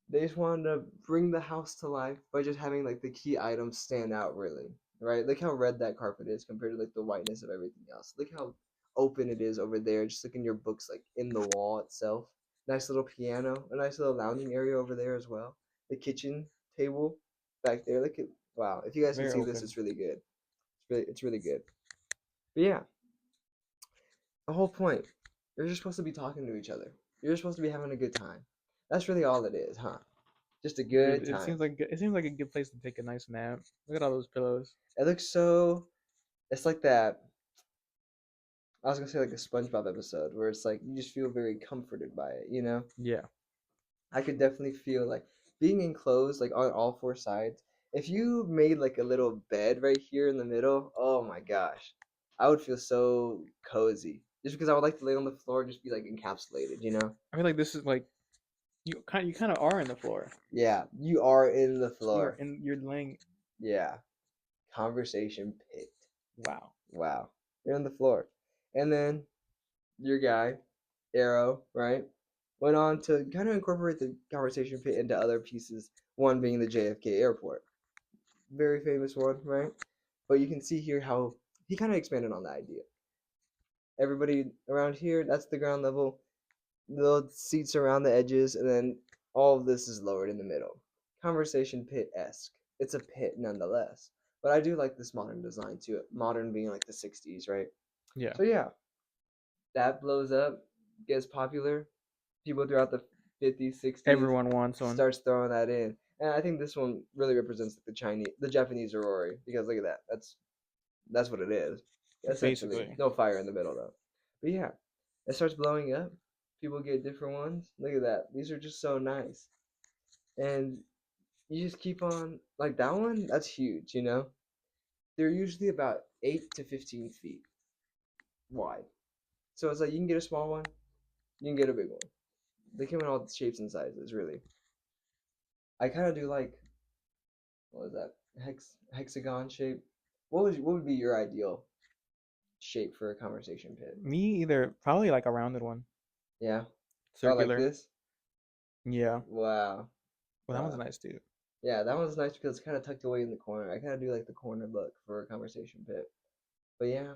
A: they just wanted to bring the house to life by just having like the key items stand out really, right? Look how red that carpet is compared to like the whiteness of everything else. Look how open it is over there. Just look in your books like in the wall itself. Nice little piano, a nice little lounging area over there as well. The kitchen table back there. Look at wow. If you guys can
B: Very
A: see this,
B: open.
A: it's really good. It's really good. But yeah, the whole point. You're just supposed to be talking to each other. You're just supposed to be having a good time. That's really all it is, huh? Just a
B: Dude,
A: good
B: it
A: time.
B: seems like a good place to take a nice nap. Look at all those pillows.
A: It looks so. It's like that. I was gonna say like a SpongeBob episode where it's like you just feel very comforted by it. You know,
B: Yeah.
A: I could definitely feel like being enclosed like on all four sides. If you made like a little bed right here in the middle, oh my gosh, I would feel so cozy. Just because I would like to lay on the floor and just be like encapsulated. You know?
B: I feel like this is like you kind of are in the floor.
A: Yeah, you are in the
B: You're
A: floor.
B: in you're laying.
A: Yeah, conversation pit.
B: Wow.
A: Wow, you're on the floor, and then your guy, Arrow, right, went on to kind of incorporate the conversation pit into other pieces, one being the JFK airport. Very famous one, right? But you can see here how he kind of expanded on the idea. Everybody around here, that's the ground level, little seats around the edges, and then all of this is lowered in the middle. Conversation pit esque. It's a pit nonetheless. But I do like this modern design to it. Modern being like the 60s, right?
B: Yeah.
A: So yeah, that blows up, gets popular. People throughout the 50s, 60s
B: Everyone wants one.
A: starts throwing that in. And I think this one really represents the Japanese Aurori because look at that. That's what it is. Essentially,
B: Basically.
A: no fire in the middle though. But yeah, it starts blowing up. People get different ones. Look at that. These are just so nice. And you just keep on like that one, that's huge, you know? They're usually about 8 to 15 feet wide. So it's like you can get a small one, you can get a big one. They come in all shapes and sizes, really. I kind of do like what was that hexagon shape. What would be your ideal shape for a conversation pit?
B: Me either. Probably like a rounded one,
A: Yeah. Oh, like
B: circular.
A: this?
B: Yeah.
A: Wow.
B: Well, that one's
A: Wow.
B: nice too.
A: Yeah, that one's nice because it's kind of tucked away in the corner. I kind of do like the corner look for a conversation pit. But yeah,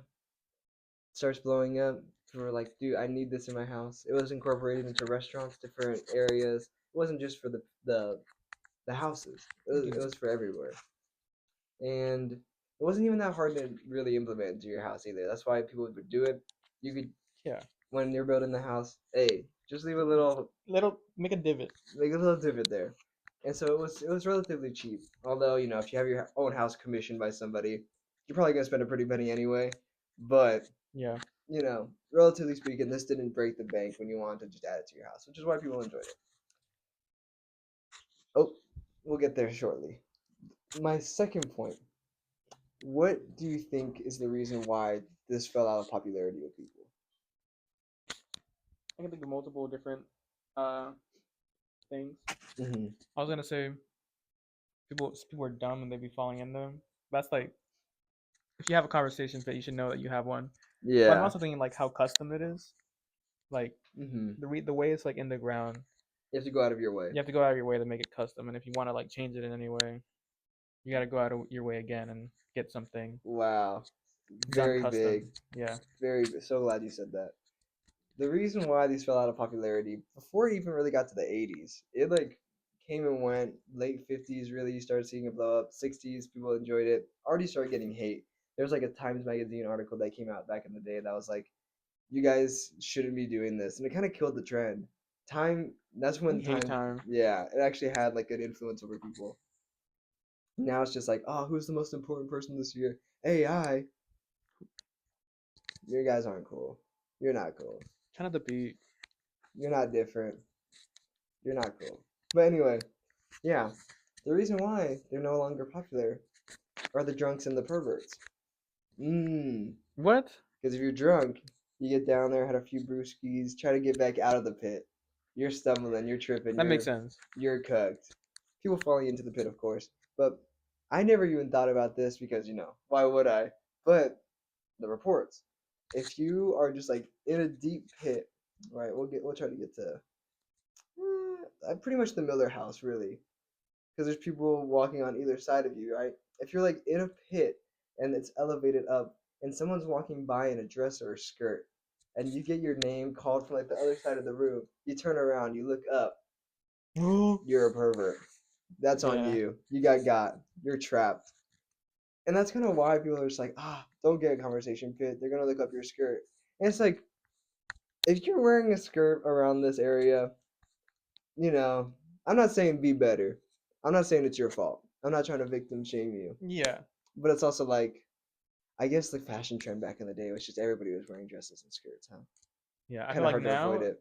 A: starts blowing up. For like, dude, I need this in my house. It was incorporated into restaurants, different areas. It wasn't just for the houses. It was for everywhere. And it wasn't even that hard to really implement into your house either. That's why people would do it. You could,
B: Yeah.
A: when you're building the house, hey, just leave a little,
B: Little make a divot.
A: make a little divot there. And so it was relatively cheap. Although, if you have your own house commissioned by somebody, you're probably gonna spend a pretty penny anyway. But
B: Yeah.
A: relatively speaking, this didn't break the bank when you wanted to just add it to your house, which is why people enjoyed it. Oh, we'll get there shortly. My second point. What do you think is the reason why this fell out of popularity with people?
B: I can think of multiple different uh things.
A: Hmm.
B: I was gonna say people are dumb and they be falling in them. That's like if you have a conversation fit, you should know that you have one. But I'm
A: Yeah.
B: also thinking like how custom it is. Like
A: Hmm.
B: the way it's like in the ground,
A: You have to go out of your way.
B: you have to go out of your way to make it custom. And if you want to like change it in any way, you got to go out of your way again and get something
A: Wow.
B: done
A: Very
B: custom.
A: big.
B: Yeah.
A: So glad you said that. The reason why these fell out of popularity before it even really got to the 80s, it like came and went. Late 50s, really, you started seeing it blow up. 60s, people enjoyed it. Already started getting hate. There's like a Times Magazine article that came out back in the day that was like, you guys shouldn't be doing this. And it kind of killed the trend. That's
B: I
A: when
B: hate
A: time,
B: time.
A: yeah, it actually had like good influence over people. Now it's just like, oh, who's the most important person this year? AI. Your guys aren't cool. You're not cool.
B: Try not to be.
A: You're not different. You're not cool. But anyway, yeah, the reason why they're no longer popular are the drunks and the perverts. Mmm.
B: What?
A: Because if you're drunk, you get down there, had a few brewskis, try to get back out of the pit. You're stumbling, you're tripping,
B: That makes
A: you're
B: sense.
A: you're cooked. People falling into the pit, of course. But I never even thought about this because why would I? But the reports. If you are just like in a deep pit, right? We'll try to get to pretty much the Miller House, really, because there's people walking on either side of you, right? If you're like in a pit and it's elevated up, and someone's walking by in a dress or a skirt, and you get your name called from like the other side of the room, you turn around, you look up, you're a pervert. That's on
B: Yeah.
A: you. You got. You're trapped. And that's kind of why people are just like, don't get a conversation pit. They're gonna look up your skirt. And it's like, if you're wearing a skirt around this area, you know, I'm not saying be better. I'm not saying it's your fault. I'm not trying to victim shame you.
B: Yeah.
A: But it's also like, I guess the fashion trend back in the day was just everybody was wearing dresses and skirts, huh?
B: Yeah. I feel
A: Kind of
B: like
A: hard to avoid
B: now
A: it.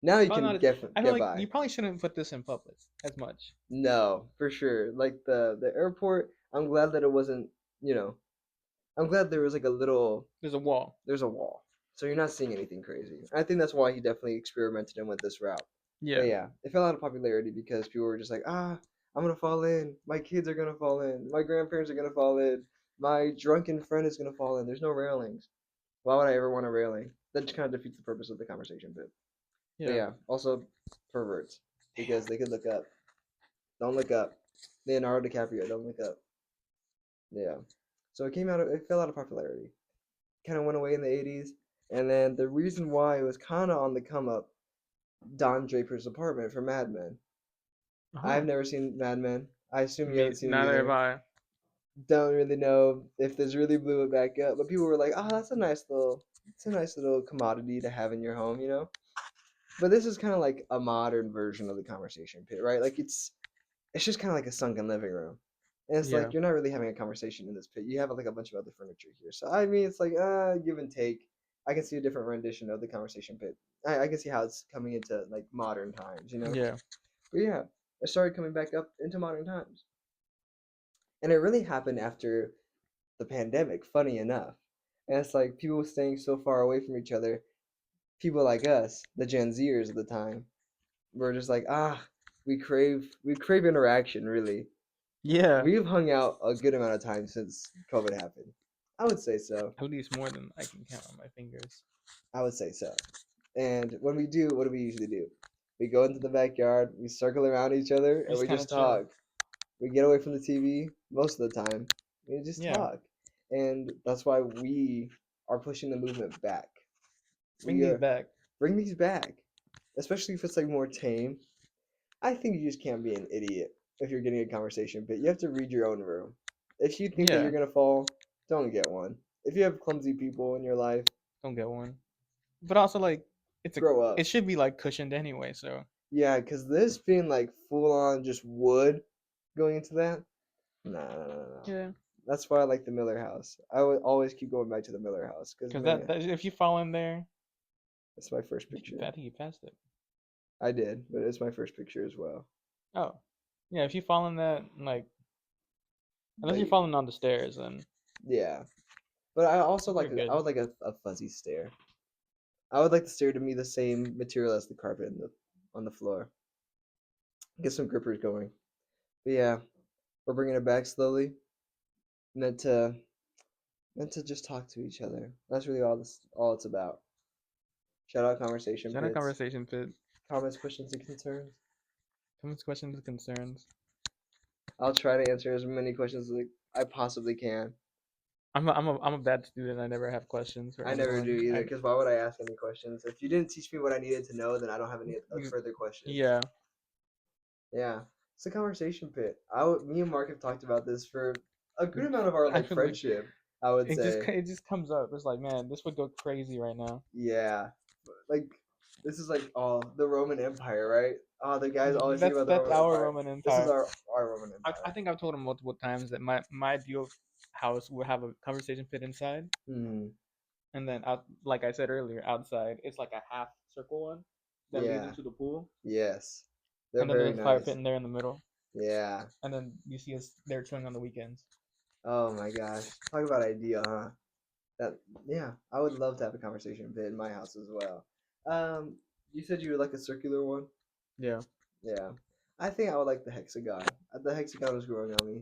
A: Now you
B: probably
A: can
B: not. I feel
A: get
B: like
A: by.
B: you probably shouldn't put this in public as much.
A: No, for sure. Like the airport, I'm glad that it wasn't, you know, I'm glad there was like a little,
B: There's a wall.
A: there's a wall. So you're not seeing anything crazy. I think that's why he definitely experimented and went this route. But
B: Yeah.
A: yeah, it fell out of popularity because people were just like, I'm gonna fall in. My kids are gonna fall in. My grandparents are gonna fall in. My drunken friend is gonna fall in. There's no railings. Why would I ever want a railing? That just kind of defeats the purpose of the conversation bit. But
B: Yeah.
A: yeah, also perverts because they could look up. Don't look up. Leonardo DiCaprio, don't look up. Yeah. So it fell out of popularity. Kind of went away in the 80s. And then the reason why it was kind of on the come up, Don Draper's apartment for Mad Men. I've
B: Oh.
A: never seen Mad Men. I assume you
B: Me
A: haven't seen it
B: neither have
A: either.
B: I.
A: Don't really know if this really blew it back up, but people were like, that's it's a nice little commodity to have in your home. But this is kind of like a modern version of the conversation pit, right? Like it's just kind of like a sunken living room. And it's
B: Yeah.
A: like you're not really having a conversation in this pit. You have like a bunch of other furniture here. So I mean, it's like give and take. I can see a different rendition of the conversation pit. I can see how it's coming into like modern times.
B: Yeah.
A: But yeah, it started coming back up into modern times. And it really happened after the pandemic, funny enough. And it's like people staying so far away from each other, people like us, the Gen Zers of the time, were just like, we crave interaction, really.
B: Yeah.
A: We've hung out a good amount of time since COVID happened. I would say so.
B: At least more than I can count on my fingers.
A: I would say so. And when we do, what do we usually do? We go into the backyard, we circle around each other, and
B: Just
A: we
B: kind of
A: just
B: chill.
A: talk. We get away from the TV most of the time. We just
B: Yeah,
A: talk. And that's why we are pushing the movement back.
B: bring
A: We
B: these
A: are
B: back.
A: bring these back. Especially if it's like more tame. I think you just can't be an idiot if you're getting a conversation, but you have to read your own room. If you think that
B: Yeah,
A: you're gonna fall, don't get one. If you have clumsy people in your life,
B: don't get one. But also like
A: grow up.
B: it should be like cushioned anyway. So
A: Yeah, because this being like full on just wood going into that, nah.
B: yeah,
A: That's why I like the Miller House. I would always keep going back to the Miller House because
B: because
A: man,
B: that if you fall in there,
A: that's my first
B: I
A: picture.
B: think you passed it.
A: I did, but it's my first picture as well.
B: Oh, yeah. If you fall in that, like unless
A: But
B: you're falling on the stairs, then
A: yeah, but I also
B: you're
A: like I
B: good.
A: would like a fuzzy stair. I would like the stair to be the same material as the carpet on the floor. Get some grippers going. But yeah, we're bringing it back slowly. Meant to meant to just talk to each other. That's really all it's about. Shout out conversation
B: Shout out
A: pits.
B: conversation pit.
A: Comments, questions, and concerns.
B: Comments, questions, concerns.
A: I'll try to answer as many questions as I possibly can.
B: I'm a bad student. I never have questions for
A: I never do
B: anyone.
A: either, because why would I ask any questions? If you didn't teach me what I needed to know, then I don't have any
B: You-
A: further questions.
B: yeah,
A: Yeah, it's a conversation pit. Me and Mark have talked about this for a good amount of our like
B: actually,
A: friendship. I would say,
B: it just comes up. It's like, man, this would go crazy right now.
A: yeah, like this is like the Roman Empire, right? Oh, the guys always think about the
B: That's
A: Roman
B: our
A: Empire.
B: Roman
A: This is
B: Empire.
A: our Roman
B: I
A: Empire.
B: think I've told him multiple times that my ideal house would have a conversation pit inside,
A: Hmm.
B: and then out, like I said earlier, outside it's like a half circle one that leads
A: Yeah.
B: into the pool,
A: Yes. They're
B: and then
A: very
B: there's a fire
A: nice.
B: pit in there in the middle,
A: Yeah.
B: and then you see us there chilling on the weekends.
A: Oh my gosh. Talk about ideal, huh? That yeah, I would love to have a conversation pit in my house as well. You said you would like a circular one?
B: Yeah,
A: Yeah. I think I would like the hexagon. The hexagon was growing on me.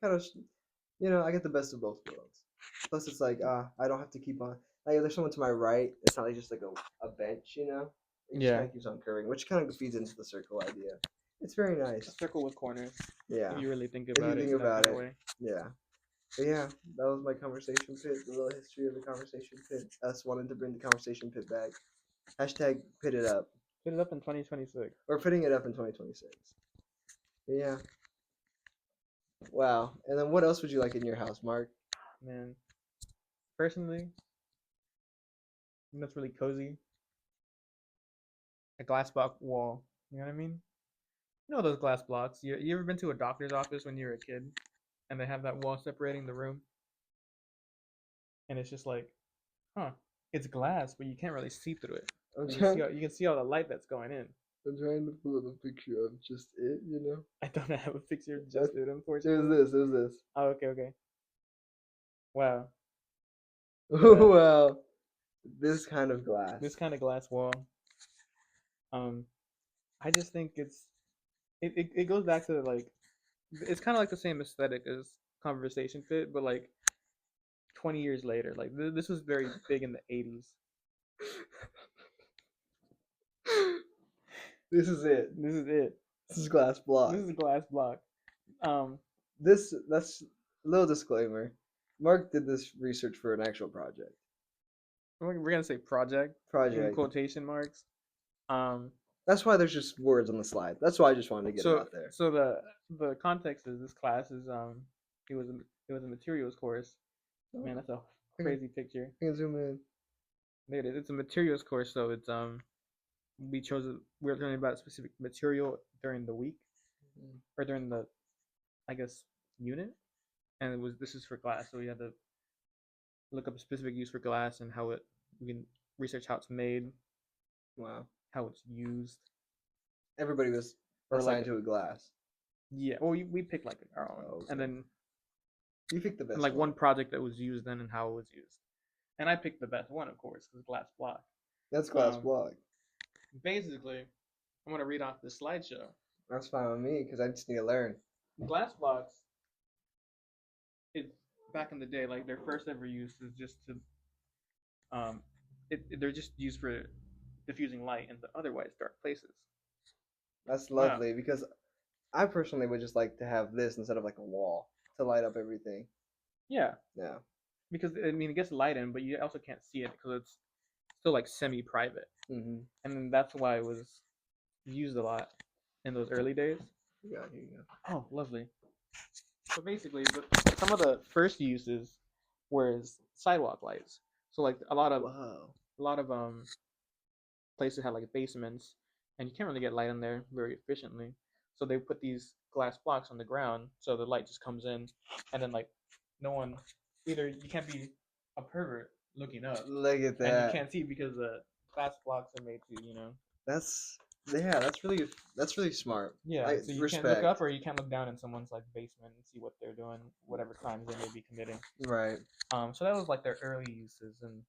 A: Kind of, I get the best of both worlds. Plus, it's like, I don't have to keep on. Like, if there's someone to my right, it's not like just like a bench, It just
B: yeah,
A: kind of keeps on curving, which kind of feeds into the circle idea. It's very
B: a
A: nice.
B: circle with corners.
A: Yeah.
B: If you really think
A: If you
B: about it
A: think
B: in that
A: about
B: kind of
A: it,
B: way.
A: yeah. But yeah, that was my conversation pit, the little history of the conversation pit. Us wanting to bring the conversation pit back. Hashtag pit it up.
B: Put it up in 2026.
A: Or putting it up in 2026. But yeah. Wow. And then what else would you like in your house, Mark?
B: Man, personally, that's really cozy. A glass block wall. You know what I mean? You know those glass blocks. You ever been to a doctor's office when you were a kid, and they have that wall separating the room, and it's just like, huh, it's glass, but you can't really see through it.
A: I'm
B: You
A: trying.
B: can see all the light that's going in.
A: I'm trying to pull up a picture of just it.
B: I don't have a picture of
A: That,
B: just it,
A: it was
B: unfortunately.
A: this. It was this.
B: Oh, okay. Wow.
A: Oh
B: Yeah,
A: wow. This kind of glass.
B: this kind of glass wall. Um, I just think it goes back to like it's kind of like the same aesthetic as Conversation Fit, but like 20 years later. Like this was very big in the 80s.
A: This is it.
B: This is it.
A: This is glass block.
B: This is a glass block. Um,
A: That's a little disclaimer. Mark did this research for an actual project.
B: we're gonna say project in
A: Project.
B: quotation marks. Um,
A: That's why there's just words on the slide. That's why I just wanted to get it
B: so
A: out there.
B: so the context is this class is it was a materials course. Man, that's a crazy picture.
A: I can zoom in.
B: There it is. It's a materials course, so it's we're learning about a specific material during the week or during the I guess unit, and this is for glass, so we had to look up a specific use for glass and how we can research how it's made,
A: Wow.
B: how it's used,
A: Everybody was
B: or
A: assigned
B: like
A: to a glass.
B: yeah. Well, we picked like our own,
A: Oh, okay.
B: and then
A: You picked the best
B: like
A: one.
B: one project that was used then and how it was used, and I picked the best one, of course, because glass block.
A: That's glass
B: Um,
A: block.
B: Basically, I'm gonna read off the slideshow.
A: That's fine with me because I just need to learn.
B: Glass blocks is back in the day, like their first ever use is just to they're just used for diffusing light into otherwise dark places.
A: That's
B: Wow.
A: lovely because I personally would just like to have this instead of like a wall to light up everything.
B: Yeah,
A: Yeah.
B: because I mean it gets light in, but you also can't see it because it's still like semi-private,
A: Mm-hmm.
B: and then that's why it was used a lot in those early days.
A: Yeah, here you go.
B: Oh, lovely. So basically, some of the first uses were sidewalk lights. So like
A: Wow.
B: a lot of places had like basements, and you can't really get light in there very efficiently. So they put these glass blocks on the ground, so the light just comes in, and then like no one, either you can't be a pervert looking up,
A: Look at
B: and you
A: that.
B: can't see because the glass blocks are made to
A: That's yeah, that's really smart.
B: yeah.
A: I
B: So you can't look up
A: respect.
B: or you can't look down in someone's like basement and see what they're doing, whatever crimes they may be committing.
A: Right.
B: So that was like their early uses, and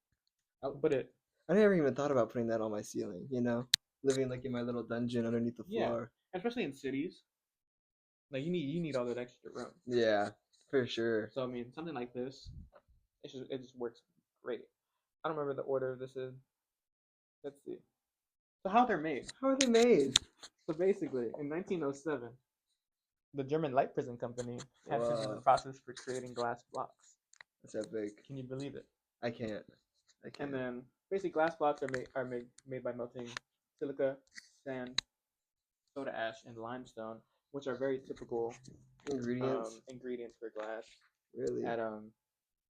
B: but it
A: I never even thought about putting that on my ceiling, Living like in my little dungeon underneath the
B: yeah,
A: floor.
B: especially in cities, like you need all that extra room.
A: Yeah, for sure.
B: So I mean, something like this, it just works great. I don't remember the order of this is. Let's see. So how they're made.
A: How are they made?
B: So basically, in 1907, the German Light Prison Company patented the
A: Wow,
B: process for creating glass blocks.
A: that's epic.
B: Can you believe it?
A: I can't. I
B: And
A: can't.
B: then basically, glass blocks are made by melting silica, sand, soda ash, and limestone, which are very typical
A: Ingredients?
B: ingredients for glass
A: Really?
B: at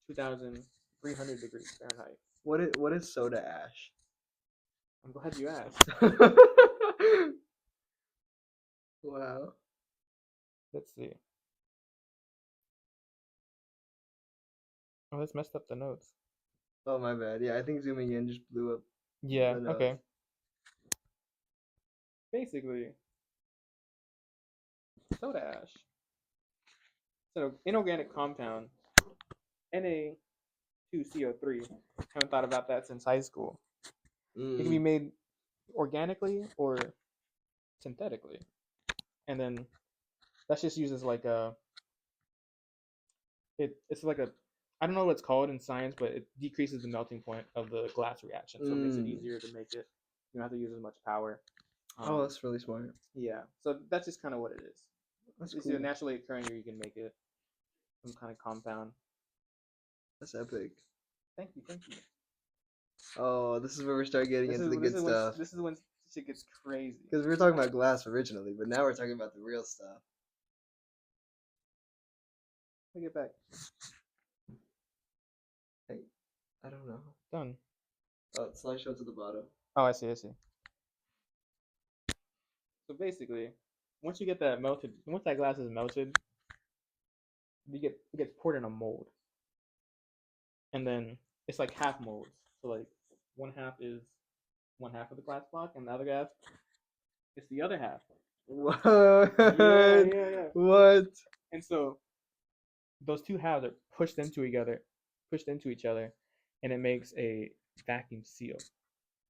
B: 2,300 degrees Fahrenheit.
A: What is soda ash?
B: I'm glad you asked.
A: Wow.
B: Let's see. Oh, that's messed up the notes.
A: Oh my bad. Yeah, I think zooming in just blew up
B: Yeah,
A: the notes.
B: okay. Basically, soda ash. So, inorganic compound, Na2CO3. Haven't thought about that since high school. It can be
A: Mm.
B: made organically or synthetically. And then that's just used as like it's like a I don't know what it's called in science, but it decreases the melting point of the glass reaction, so it makes it
A: Mm.
B: easier to make it. You don't have to use as much power.
A: Oh, that's really smart.
B: Yeah, so that's just kind of what it is.
A: That's
B: It's
A: cool.
B: either naturally occurring or you can make it some kind of compound.
A: That's epic.
B: Thank you, thank you.
A: Oh, this is where we start getting into the good stuff.
B: This is when shit gets crazy.
A: Because we were talking about glass originally, but now we're talking about the real stuff.
B: Take it back.
A: Hey, I don't know.
B: Done.
A: Oh, slideshow to the bottom.
B: Oh, I see, I see. So basically, once you get that melted, once that glass is melted, it gets poured in a mold, and then it's like half molds. So like one half is one half of the glass block, and the other half is the other half.
A: What?
B: Yeah, yeah, yeah.
A: What?
B: And so those two halves are pushed into each other, and it makes a vacuum seal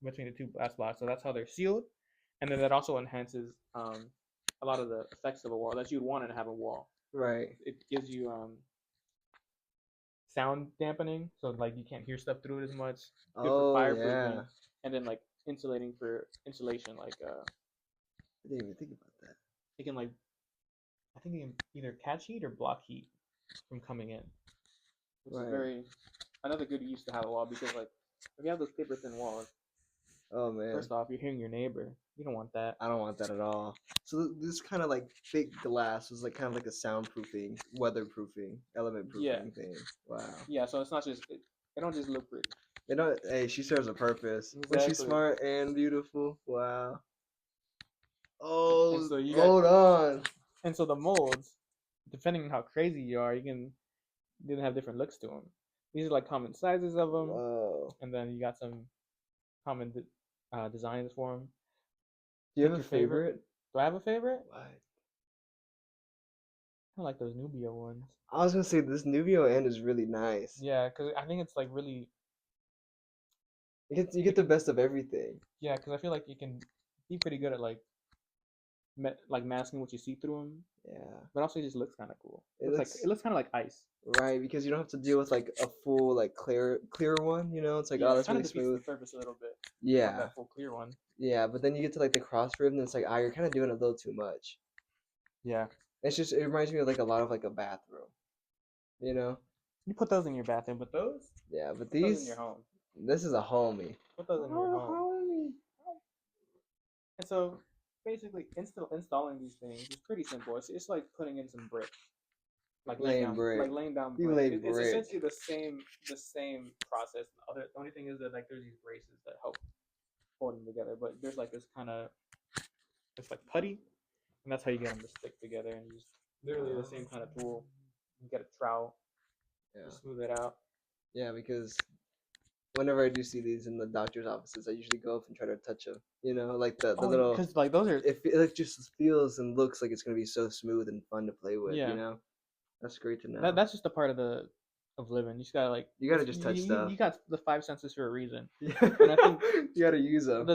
B: between the two glass blocks. So that's how they're sealed, and then that also enhances a lot of the effects of a wall that you'd want to have a wall.
A: Right.
B: It gives you sound dampening, so like you can't hear stuff through it as much. Good for
A: Oh,
B: fireproofing,
A: yeah.
B: and then like insulating for insulation. Like
A: I didn't even think about that.
B: it can like I think it can either catch heat or block heat from coming in, which is
A: Right.
B: very another good use to have a wall because like if you have those paper thin walls,
A: Oh, man.
B: first off you're hearing your neighbor. You don't want that.
A: I don't want that at all. So this kind of like fake glass was like kind of like a soundproofing, weatherproofing, element proofing
B: Yeah.
A: thing. Wow.
B: Yeah, so it's not just it don't just look pretty.
A: Hey, she serves a purpose. When she's
B: Exactly.
A: smart and beautiful. Wow. Oh,
B: And so you
A: hold on.
B: And so the molds, depending on how crazy you are, they have different looks to them. These are like common sizes of them,
A: Whoa.
B: and then you got some common designs for them.
A: Do you
B: Pick
A: have a
B: your favorite.
A: favorite?
B: Do I have a favorite?
A: What?
B: I like those Nubia ones.
A: I was gonna say this Nubio end is really nice.
B: Yeah, because I think it's like really.
A: You get the best of everything.
B: Yeah, because I feel like you can be pretty good at like like masking what you see through them,
A: Yeah.
B: but also it just looks kind of cool.
A: It
B: It looks kind of like ice.
A: right because you don't have to deal with like a full like clear one. You know, it's like
B: Yeah,
A: oh
B: it
A: that's
B: kind of
A: really
B: defeats the
A: smooth.
B: purpose a little bit. You want
A: Yeah.
B: that full clear one.
A: Yeah, but then you get to like the cross rib and it's like ah you're kind of doing a little too much.
B: Yeah,
A: It's just it reminds me of like a lot of like a bathroom. You know.
B: you put those in your bathroom, but
A: Yeah, but
B: put those in your
A: these
B: home.
A: this is a homie.
B: Put those in your home.
A: Homie.
B: And so basically, installing these things is pretty simple. It's like putting in some bricks,
A: Laying brick.
B: laying down
A: You
B: bricks.
A: lay
B: It's
A: brick.
B: essentially the same process. The only thing is that like there's these braces that help hold them together, but there's like this kind of it's like putty, and that's how you get them to stick together. And you just literally the same kind of tool. You get a trowel,
A: Yeah.
B: to smooth it out.
A: Yeah, because whenever I do see these in the doctor's offices, I usually go up and try to touch them. You know, like the little.
B: Because like those are
A: It just feels and looks like it's gonna be so smooth and fun to play with.
B: yeah.
A: You know, that's great to know.
B: That's just a part of the of living. You just gotta like
A: You gotta just touch stuff.
B: you got the five senses for a reason.
A: Yeah.
B: And I think
A: you gotta use them.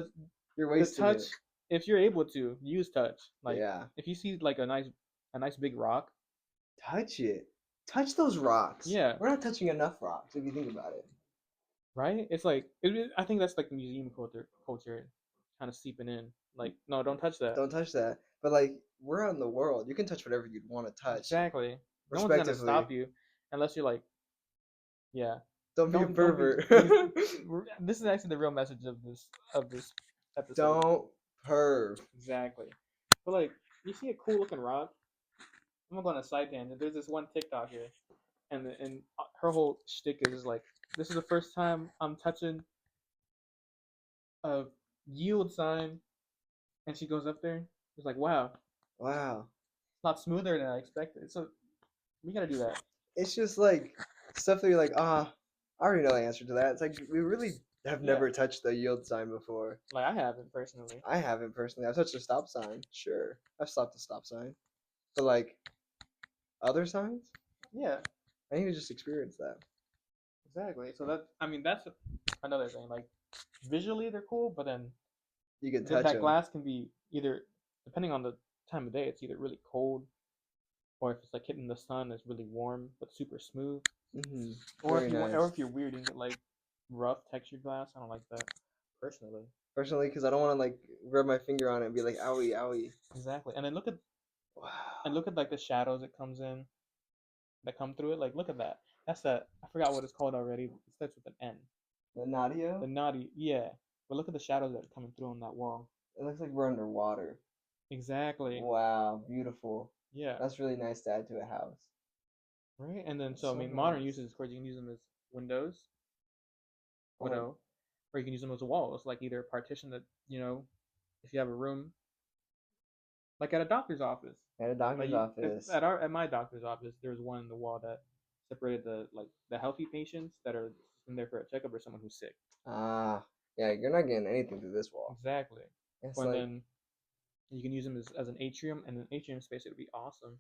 A: You're
B: The
A: wasting
B: touch,
A: it.
B: if you're able to use touch, like
A: Yeah.
B: if you see like a nice big rock,
A: Touch it. Touch those rocks.
B: yeah,
A: We're not touching enough rocks if you think about it.
B: right? It's like I think that's like the museum culture kind of seeping in. Like, no, don't touch that.
A: Don't touch that. But like we're out in the world. You can touch whatever you'd want to touch.
B: Exactly. No one's gonna stop you unless you're like, yeah.
A: Don't be a pervert.
B: This is actually the real message of this episode.
A: Don't perv.
B: Exactly. But like, you see a cool looking rock. I'm gonna go on a side tangent. There's this one TikTok here, and her whole shtick is like, this is the first time I'm touching a yield sign, and she goes up there. It's like, wow,
A: Wow.
B: it's not smoother than I expected. So we gotta do that.
A: It's just like stuff that you're like, I already know the answer to that. It's like we really have never touched the yield sign before.
B: Like I haven't personally.
A: I haven't personally. I've touched a stop sign. Sure. I've stopped a stop sign. But like other signs?
B: Yeah.
A: I need to just experience that.
B: Exactly. So that's another thing. Like visually they're cool, but then
A: you can touch
B: that glass can be either depending on the time of day, it's either really cold, or if it's like hitting the sun, it's really warm but super smooth.
A: Mm-hmm.
B: Or if you're weird and get like rough textured glass, I don't like that personally.
A: Personally, because I don't want to like rub my finger on it and be like, owie, owie.
B: Exactly. And then look at like the shadows that come through it. Like look at that. That's that. I forgot what it's called already. It starts with an N.
A: The Nadio?
B: The naughty, yeah. But look at the shadows that are coming through on that wall.
A: It looks like we're underwater.
B: Exactly.
A: Wow, beautiful.
B: Yeah.
A: That's really nice to add to a house.
B: Right, and then
A: That's so
B: modern
A: nice.
B: uses, of course, you can use them as windows, or you can use them as walls, like either a partition that if you have a room, like at a doctor's office.
A: At a doctor's office.
B: At my doctor's office, there's one in the wall that separated the healthy patients that are in there for a checkup or someone who's sick.
A: Ah, yeah, you're not getting anything through this wall.
B: Exactly.
A: It's
B: And
A: like,
B: then you can use them as an atrium, and an atrium space it would be awesome.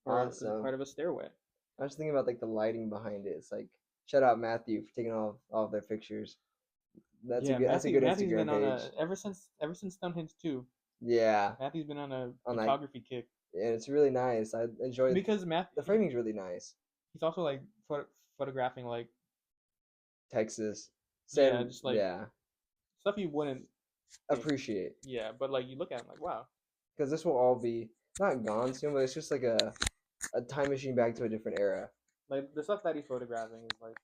A: or
B: as a part of a stairway.
A: I was thinking about like the lighting behind it. It's like shout out Matthew for taking all of their pictures. That's a good
B: Matthew's
A: Instagram
B: been
A: page.
B: ever since Stonehenge 2.
A: Yeah.
B: Matthew's been on a photography kick.
A: And it's really nice. I enjoy
B: because
A: the framing's really nice.
B: He's also like photographing like
A: Texas.
B: just like stuff you wouldn't
A: appreciate.
B: Yeah, but like you look at it like wow.
A: Because this will all be not gone soon, but it's just like a time machine back to a different era.
B: Like the stuff that he's photographing is like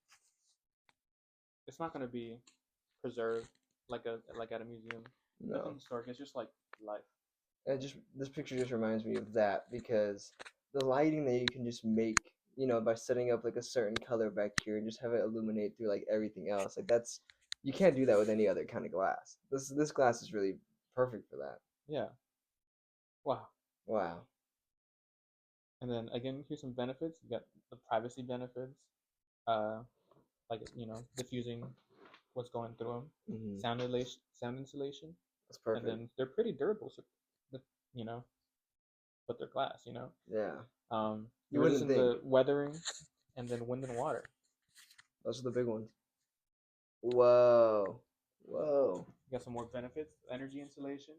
B: it's not gonna be preserved like at a museum.
A: No.
B: Nothing historic. It's just like life.
A: And this picture just reminds me of that because the lighting that you can just make, by setting up like a certain color back here and just have it illuminate through like everything else. Like you can't do that with any other kind of glass. This glass is really perfect for that.
B: Yeah. Wow.
A: Wow.
B: And then again, here's some benefits. You got the privacy benefits, like diffusing what's going through them.
A: Mm-hmm.
B: Sound insulation.
A: That's perfect.
B: And then they're pretty durable, so but they're glass.
A: Yeah.
B: You resistant to weathering, and then wind and water.
A: Those are the big ones. Whoa.
B: You got some more benefits. Energy insulation.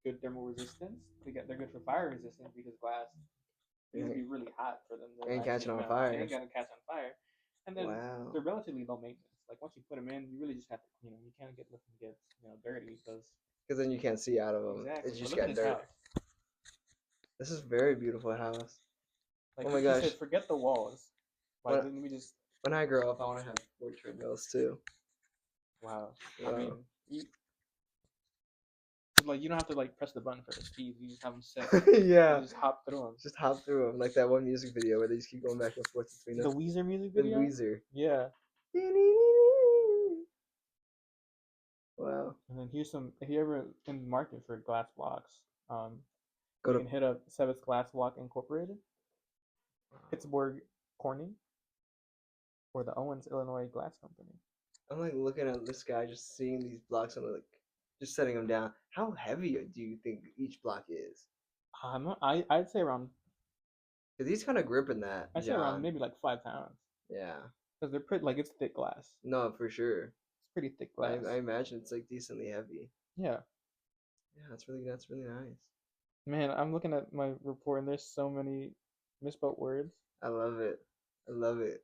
B: good thermal resistance. They're good for fire resistance because glass needs to be really hot for them to
A: And
B: actually
A: catching on
B: melt.
A: fire.
B: And gonna catch on fire. And then
A: Wow.
B: they're relatively low maintenance. Like once you put them in, you really just have to clean them. You can't get let them get dirty because
A: Because then you can't see out of them.
B: exactly.
A: It's
B: But
A: just
B: look at
A: got
B: this
A: dirt.
B: house.
A: This is a very beautiful house.
B: Like
A: Oh my
B: she
A: gosh.
B: said, forget the walls. Like
A: When,
B: let me just
A: when I grow up, I want to have 4 treadmills too.
B: wow.
A: Wow.
B: I mean, you don't have to press the button for the speed. You just have them set.
A: Yeah.
B: You just hop through them.
A: Just hop through them like that one music video where they just keep going back and forth between
B: The
A: them.
B: Weezer music
A: The
B: video.
A: Weezer.
B: Yeah.
A: Wow.
B: And then here's some. If you ever in the market for glass blocks,
A: Go
B: you
A: to
B: can hit up Seventh Glass Block Incorporated, Pittsburgh Corning, or the Owens, Illinois Glass Company.
A: I'm like looking at this guy, just seeing these blocks and like just setting them down. How heavy do you think each block is?
B: I'd say around.
A: Cause he's kind of gripping that,
B: I'd say around
A: John.
B: maybe like 5 pounds.
A: Yeah.
B: Because they're pretty. Like it's thick glass.
A: No, for sure.
B: It's pretty thick glass.
A: I imagine it's like decently heavy.
B: Yeah.
A: Yeah, that's really nice.
B: Man, I'm looking at my report and there's so many misspelled words.
A: I love it. I love it.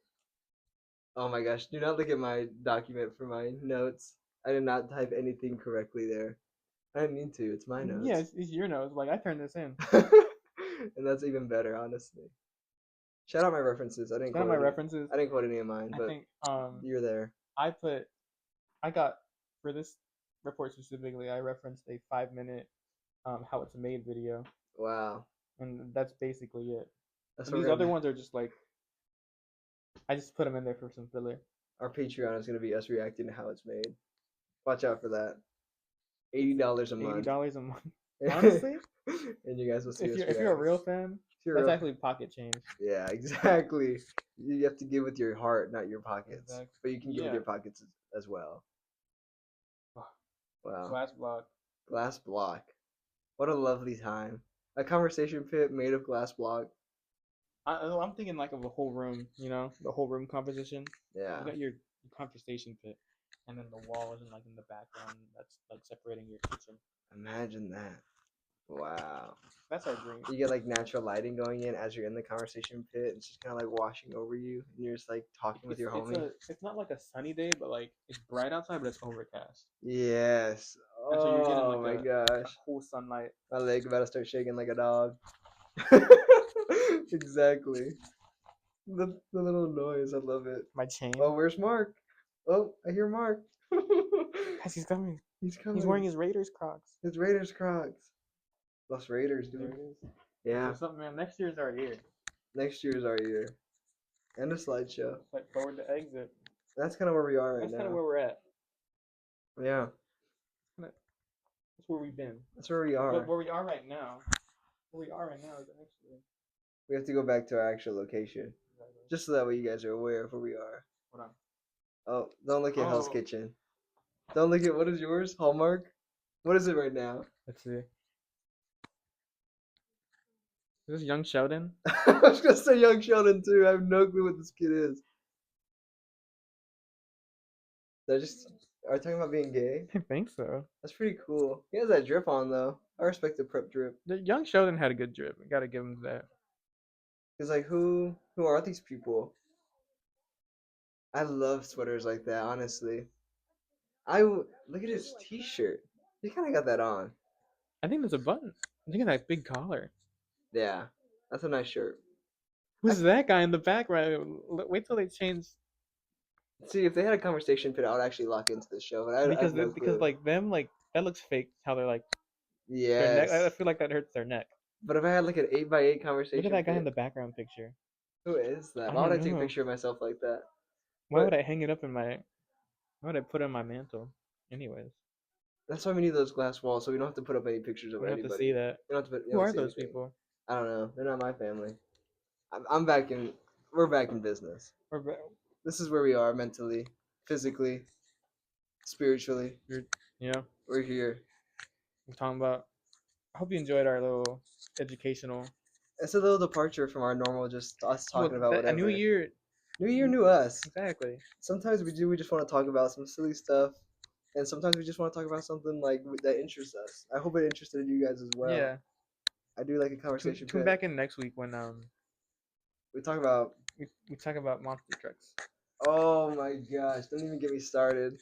A: Oh my gosh, do not look at my document for my notes. I did not type anything correctly there. I didn't mean to. It's my notes.
B: Yeah, it's your notes. Like I turned this in.
A: And that's even better, honestly. Shout out my references.
B: Shout out my references.
A: I didn't quote any of mine, but
B: I think
A: you're there.
B: I got for this report specifically. I referenced a 5-minute how it's made video.
A: Wow.
B: And that's basically it.
A: That's
B: These other ones are just like I just put them in there for some filler.
A: Our Patreon is gonna be us reacting to how it's made. Watch out for that. $80 a month.
B: $80 a month. Honestly,
A: and you guys will see
B: if you're a real fan, that's actually pocket change.
A: Yeah, exactly. You have to give with your heart, not your pockets. Exactly. But you can give with your pockets as well. Wow.
B: Glass block.
A: Glass block. What a lovely time. A conversation pit made of glass block.
B: I'm thinking like of a whole room, the whole room composition.
A: Yeah.
B: You got your conversation pit, and then the walls and like in the background that's like separating your kitchen.
A: Imagine that. Wow.
B: That's our dream.
A: You get like natural lighting going in as you're in the conversation pit. It's just kind of like washing over you, and you're just like talking with your homie.
B: It's not like a sunny day, but like it's bright outside, but it's overcast.
A: Yes.
B: And so you're getting
A: my gosh.
B: A cool sunlight.
A: My leg about to start shaking like a dog. Exactly. The little noise, I love it.
B: My chain.
A: Oh, where's Mark? Oh, I hear Mark.
B: Guys, he's coming.
A: He's coming.
B: He's wearing his Raiders Crocs.
A: His Raiders Crocs. Los Raiders, dude.
B: There it is.
A: Yeah.
B: So something, man. Next year's our year.
A: Next year's our year. And a slideshow.
B: Like forward to exit.
A: That's kind of where we are right now.
B: That's kind of where we're at.
A: Yeah.
B: That's where we've been.
A: That's where we are.
B: But where we are right now. Where we are right now is actually.
A: We have to go back to our actual location. Exactly. Just so that way you guys are aware of where we are.
B: Hold on.
A: Oh, don't look at Hell's Kitchen. Don't look at, what is yours? Hallmark? What is it right now?
B: Let's see. Is this Young Sheldon?
A: I was going to say Young Sheldon too. I have no clue what this kid is. Are you talking about being gay?
B: I think so.
A: That's pretty cool. He has that drip on though. I respect the prep drip.
B: The Young Sheldon had a good drip. I gotta give him that.
A: He's like, who are these people? I love sweaters like that, honestly. Look at his t-shirt. He kind of got that on.
B: I think there's a button. Look at that big collar.
A: Yeah, that's a nice shirt.
B: Who's that guy in the background? Wait till they change.
A: See, if they had a conversation pit, I would actually lock into the show. But
B: because like them, like that looks fake. How they're like.
A: Yes.
B: I feel like that hurts their neck.
A: But if I had like an 8x8 conversation,
B: look at that guy in the background picture.
A: Who is that? Why would I take a picture of myself like that?
B: Why would I hang it up in my? Why would I put it on my mantle? Anyways.
A: That's why we need those glass walls, so we don't have to put up any pictures of anybody.
B: We don't have to see that. Who are those people?
A: I don't know. They're not my family. I'm back in. We're back in business. This is where we are mentally, physically, spiritually. We're here.
B: We're talking about. I hope you enjoyed our little educational.
A: It's a little departure from our normal, just us talking about whatever.
B: A new year.
A: New year, new us.
B: Exactly.
A: Sometimes we just want to talk about some silly stuff. and sometimes we just want to talk about something like that interests us. I hope it interested you guys as well.
B: Yeah.
A: I do like a conversation
B: Tune
A: bit.
B: back in next week when
A: We talk about.
B: we talk about monster trucks.
A: Oh my gosh! Don't even get me started.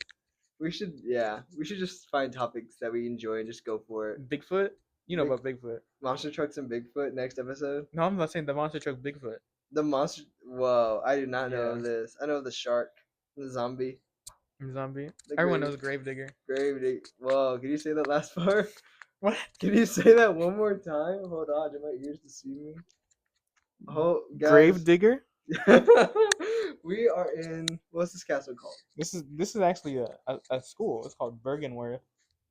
A: We should, yeah, we should just find topics that we enjoy and just go for it.
B: Bigfoot. You know
A: Big
B: about Bigfoot.
A: monster trucks and Bigfoot next episode.
B: No, I'm not saying the monster truck Bigfoot.
A: The monster. Whoa! I did not know
B: Yeah.
A: this. I know the shark, the zombie,
B: Zombie.
A: the
B: Everyone knows Gravedigger.
A: grave. Whoa! Can you say that last part?
B: What?
A: Can you say that one more time? Hold on, do my ears deceive me? Oh, guys.
B: Gravedigger.
A: We are in. What's this castle called?
B: This is actually a school. It's called Bergenworth.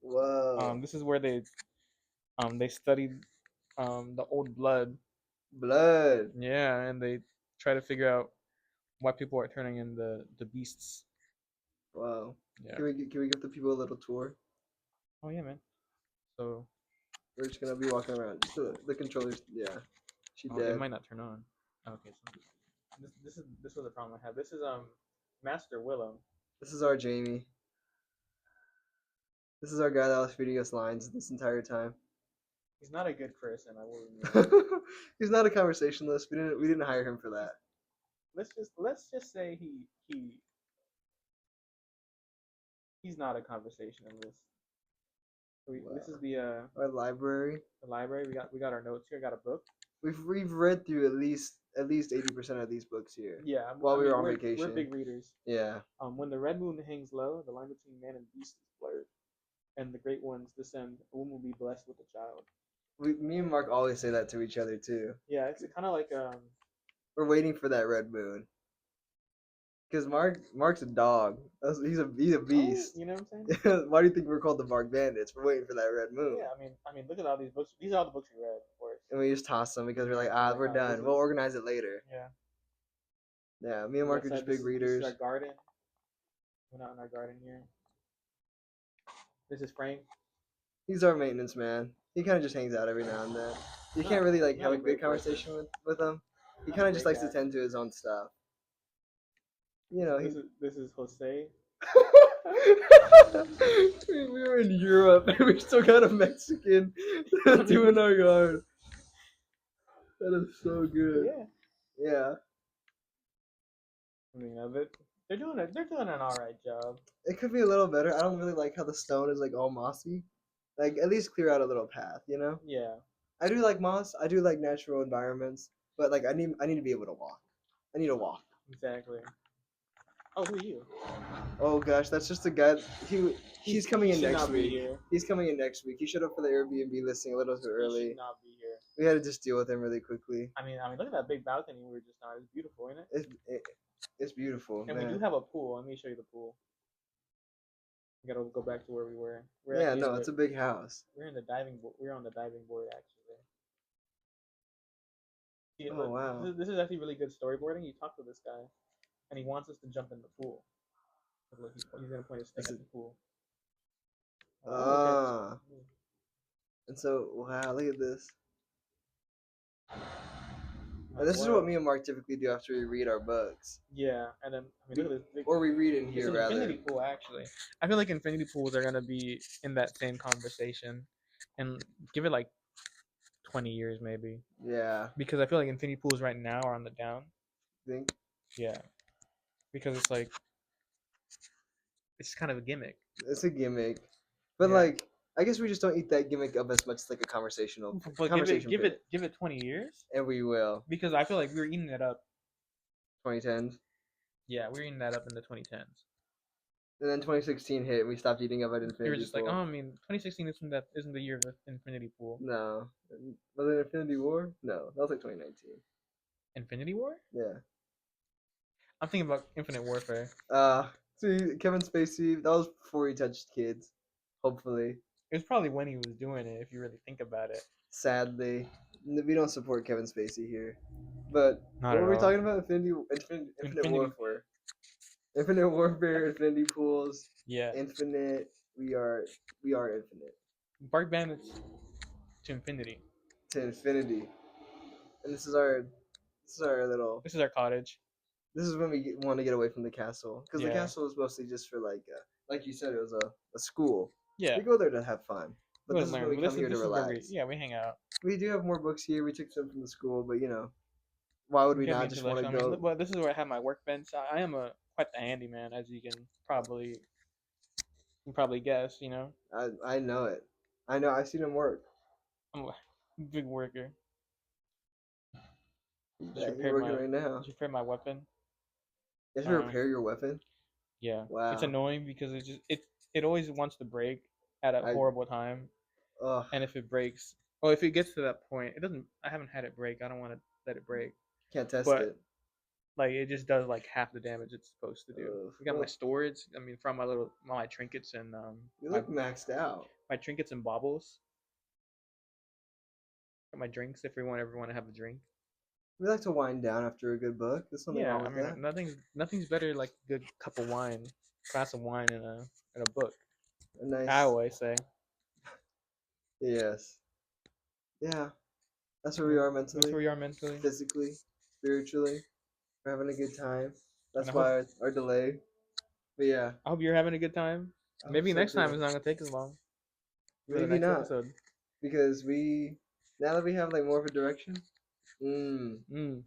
A: Whoa!
B: This is where they studied the old blood.
A: Blood.
B: Yeah, and they try to figure out why people are turning in the beasts.
A: Wow.
B: Yeah.
A: Can we give the people a little tour?
B: Oh yeah, man. So
A: We're just gonna be walking around. Just the controllers. Yeah. She
B: it
A: dead.
B: might not turn on. Okay, so this was a problem I had. This is Master Willow.
A: This is our Jamie. This is our guy that was feeding us lines this entire time.
B: He's not a good person. I will admit.
A: He's not a conversationalist. We didn't hire him for that.
B: Let's just say he's not a conversationalist. This is
A: Our library.
B: the library. We got our notes here. Got a book.
A: We've read through at least 80% of these books here.
B: Yeah.
A: While we were on vacation.
B: We're big readers.
A: Yeah.
B: When the red moon hangs low, the line between man and beast is blurred, and the great ones descend. A woman will be blessed with a child.
A: Me and Mark always say that to each other too.
B: Yeah, it's kind of like
A: We're waiting for that red moon. Because Mark's a dog. He's a beast.
B: Oh, you know what I'm saying?
A: Why do you think we're called the Bark Bandits? We're waiting for that red moon.
B: Yeah, I mean, look at all these books. These are all the books we read, of course.
A: And we just toss them because we're like, we're done. We'll organize it later.
B: Yeah.
A: Yeah, me and Mark are just big readers.
B: This is our garden. We're not in our garden here. This is Frank.
A: He's our maintenance man. He kind of just hangs out every now and then. You can't really like have a good conversation with him. He kind of just likes to tend to his own stuff. You know,
B: this is Jose.
A: We were in Europe and we still got a Mexican doing our yard. That is so good.
B: Yeah.
A: Yeah.
B: I mean, they're doing an alright job.
A: It could be a little better. I don't really like how the stone is like all mossy. Like at least clear out a little path, you know?
B: Yeah.
A: I do like moss. I do like natural environments, but like I need to be able to walk. I need to walk.
B: Exactly. Oh, who are you?
A: Oh gosh, that's just a guy. He's coming in
B: should
A: next
B: not be
A: week.
B: here.
A: He's coming in next week. He showed up for the Airbnb listing a little too
B: He
A: early.
B: should not be here.
A: We had to just deal with him really quickly.
B: I mean, look at that big balcony we were just on. It's beautiful, isn't it?
A: It's beautiful.
B: And
A: man.
B: we do have a pool. Let me show you the pool. We gotta go back to where we were.
A: It's a big house.
B: We're in the diving board. We're on the diving board actually. See,
A: Oh wow.
B: This is actually really good storyboarding. You talk to this guy, and he wants us to jump in the pool. Look, he's gonna point his stick at the pool.
A: Ah. And so, wow, look at this. And this is what me and Mark typically do after we read our books.
B: Yeah, and then look at this.
A: Or we read in here rather.
B: Infinity pool, actually. I feel like infinity pools are gonna be in that same conversation, and give it like 20 years maybe.
A: Yeah.
B: Because I feel like infinity pools right now are on the down.
A: Think?
B: Yeah. Because it's like it's kind of a gimmick.
A: It's a gimmick, but like I guess we just don't eat that gimmick up as much as like a conversational.
B: But
A: conversation
B: give it 20 years.
A: And we will.
B: Because I feel like we were eating it up.
A: 2010s.
B: Yeah, we were eating that up in the 2010s.
A: And then 2016 hit, and we stopped eating up at Infinity
B: You were just
A: Pool.
B: like, oh, I mean, 2016 isn't the year of Infinity Pool.
A: No. Was it Infinity War? No, that was like 2019.
B: Infinity War?
A: Yeah.
B: I'm thinking about Infinite Warfare.
A: See, Kevin Spacey, that was before he touched kids. Hopefully.
B: It was probably when he was doing it, if you really think about it.
A: Sadly. We don't support Kevin Spacey here. But
B: Not
A: what were we
B: all.
A: talking about? Infinite Warfare. Infinite Warfare, Infinity Pools.
B: Yeah.
A: Infinite. We are infinite.
B: Bark Bandits to infinity.
A: To infinity. And this is our little.
B: This is our cottage.
A: This is when we want to get away from the castle, because the
B: Yeah.
A: castle is mostly just for like like you said, it was a school.
B: Yeah,
A: We go there to have fun,
B: we
A: but
B: go
A: this
B: to
A: is when
B: learn.
A: we
B: But
A: come here to
B: this is where
A: relax.
B: we hang out.
A: We do have more books here. We took some from the school, but why would we
B: Get me
A: not
B: into
A: just want to
B: intellectual. I mean,
A: go?
B: well, this is where I have my workbench. I am a quite the handyman, as you can probably guess.
A: I know it. I know. I've seen him work.
B: I'm a big worker. Just
A: Yeah, he's
B: repaired
A: working
B: my
A: right now.
B: just repaired my weapon.
A: You have to
B: Um,
A: repair your weapon.
B: yeah, it's
A: Wow.
B: annoying because it always wants to break at a
A: I
B: horrible time,
A: ugh
B: and if it breaks, well, if it gets to that point, it doesn't. I haven't had it break. I don't want to let it break,
A: can't test
B: but
A: it.
B: like it just does like half the damage it's supposed to do. We got my
A: Well,
B: storage. I mean, from my trinkets and
A: you
B: my
A: look maxed out.
B: my trinkets and baubles. Got my drinks if we want ever want to have a drink.
A: We like to wind down after a good book. There's nothing
B: Yeah,
A: wrong
B: I
A: with
B: mean
A: that.
B: nothing's better like a good cup of wine, glass of wine in a book.
A: A
B: I
A: nice
B: always say.
A: yes. Yeah. That's where we are
B: That's
A: mentally,
B: where we are mentally.
A: physically, spiritually. We're having a good time.
B: And
A: That's why our delay. But yeah,
B: I hope you're having a good time.
A: I hope
B: Maybe
A: so
B: next time
A: too.
B: it's not gonna take as long for the
A: Maybe
B: next
A: not.
B: episode.
A: Because now that we have like more of a direction, mm,
B: Mm,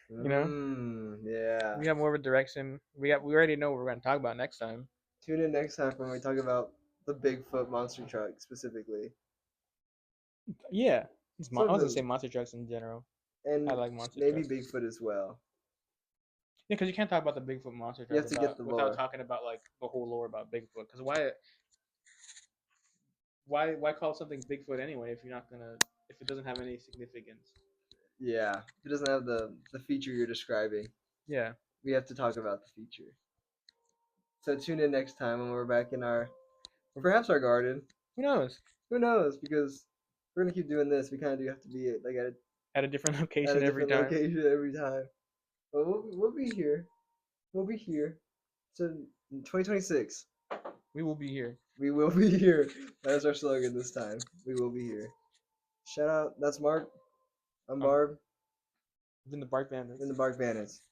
B: you know,
A: yeah.
B: we have more of a direction. We already know what we're gonna talk about next time.
A: Tune in next time when we talk about the Bigfoot monster truck specifically.
B: Yeah,
A: So
B: I was gonna
A: the
B: say monster trucks in general. I
A: and
B: like monster
A: maybe
B: trucks.
A: Bigfoot as well.
B: Yeah, because you can't talk about the Bigfoot monster
A: You
B: truck
A: have to get the
B: without
A: lore.
B: talking about like the whole lore about Bigfoot. Because why call something Bigfoot anyway if it doesn't have any significance?
A: Yeah, if it doesn't have the feature you're describing,
B: Yeah.
A: we have to talk about the feature. So tune in next time when we're back in perhaps our garden.
B: Who knows?
A: Who knows? Because we're gonna keep doing this. We kind of do have to be like
B: At a different
A: at a
B: location every
A: different
B: time.
A: location every time. But we'll be here. We'll be here. So in 2026,
B: We will be here.
A: we will be here. That is our slogan this time. We will be here. Shout out. That's Mark. I'm
B: Um,
A: Barb
B: in the Bark
A: in
B: Bandits.
A: the Bark Bandits.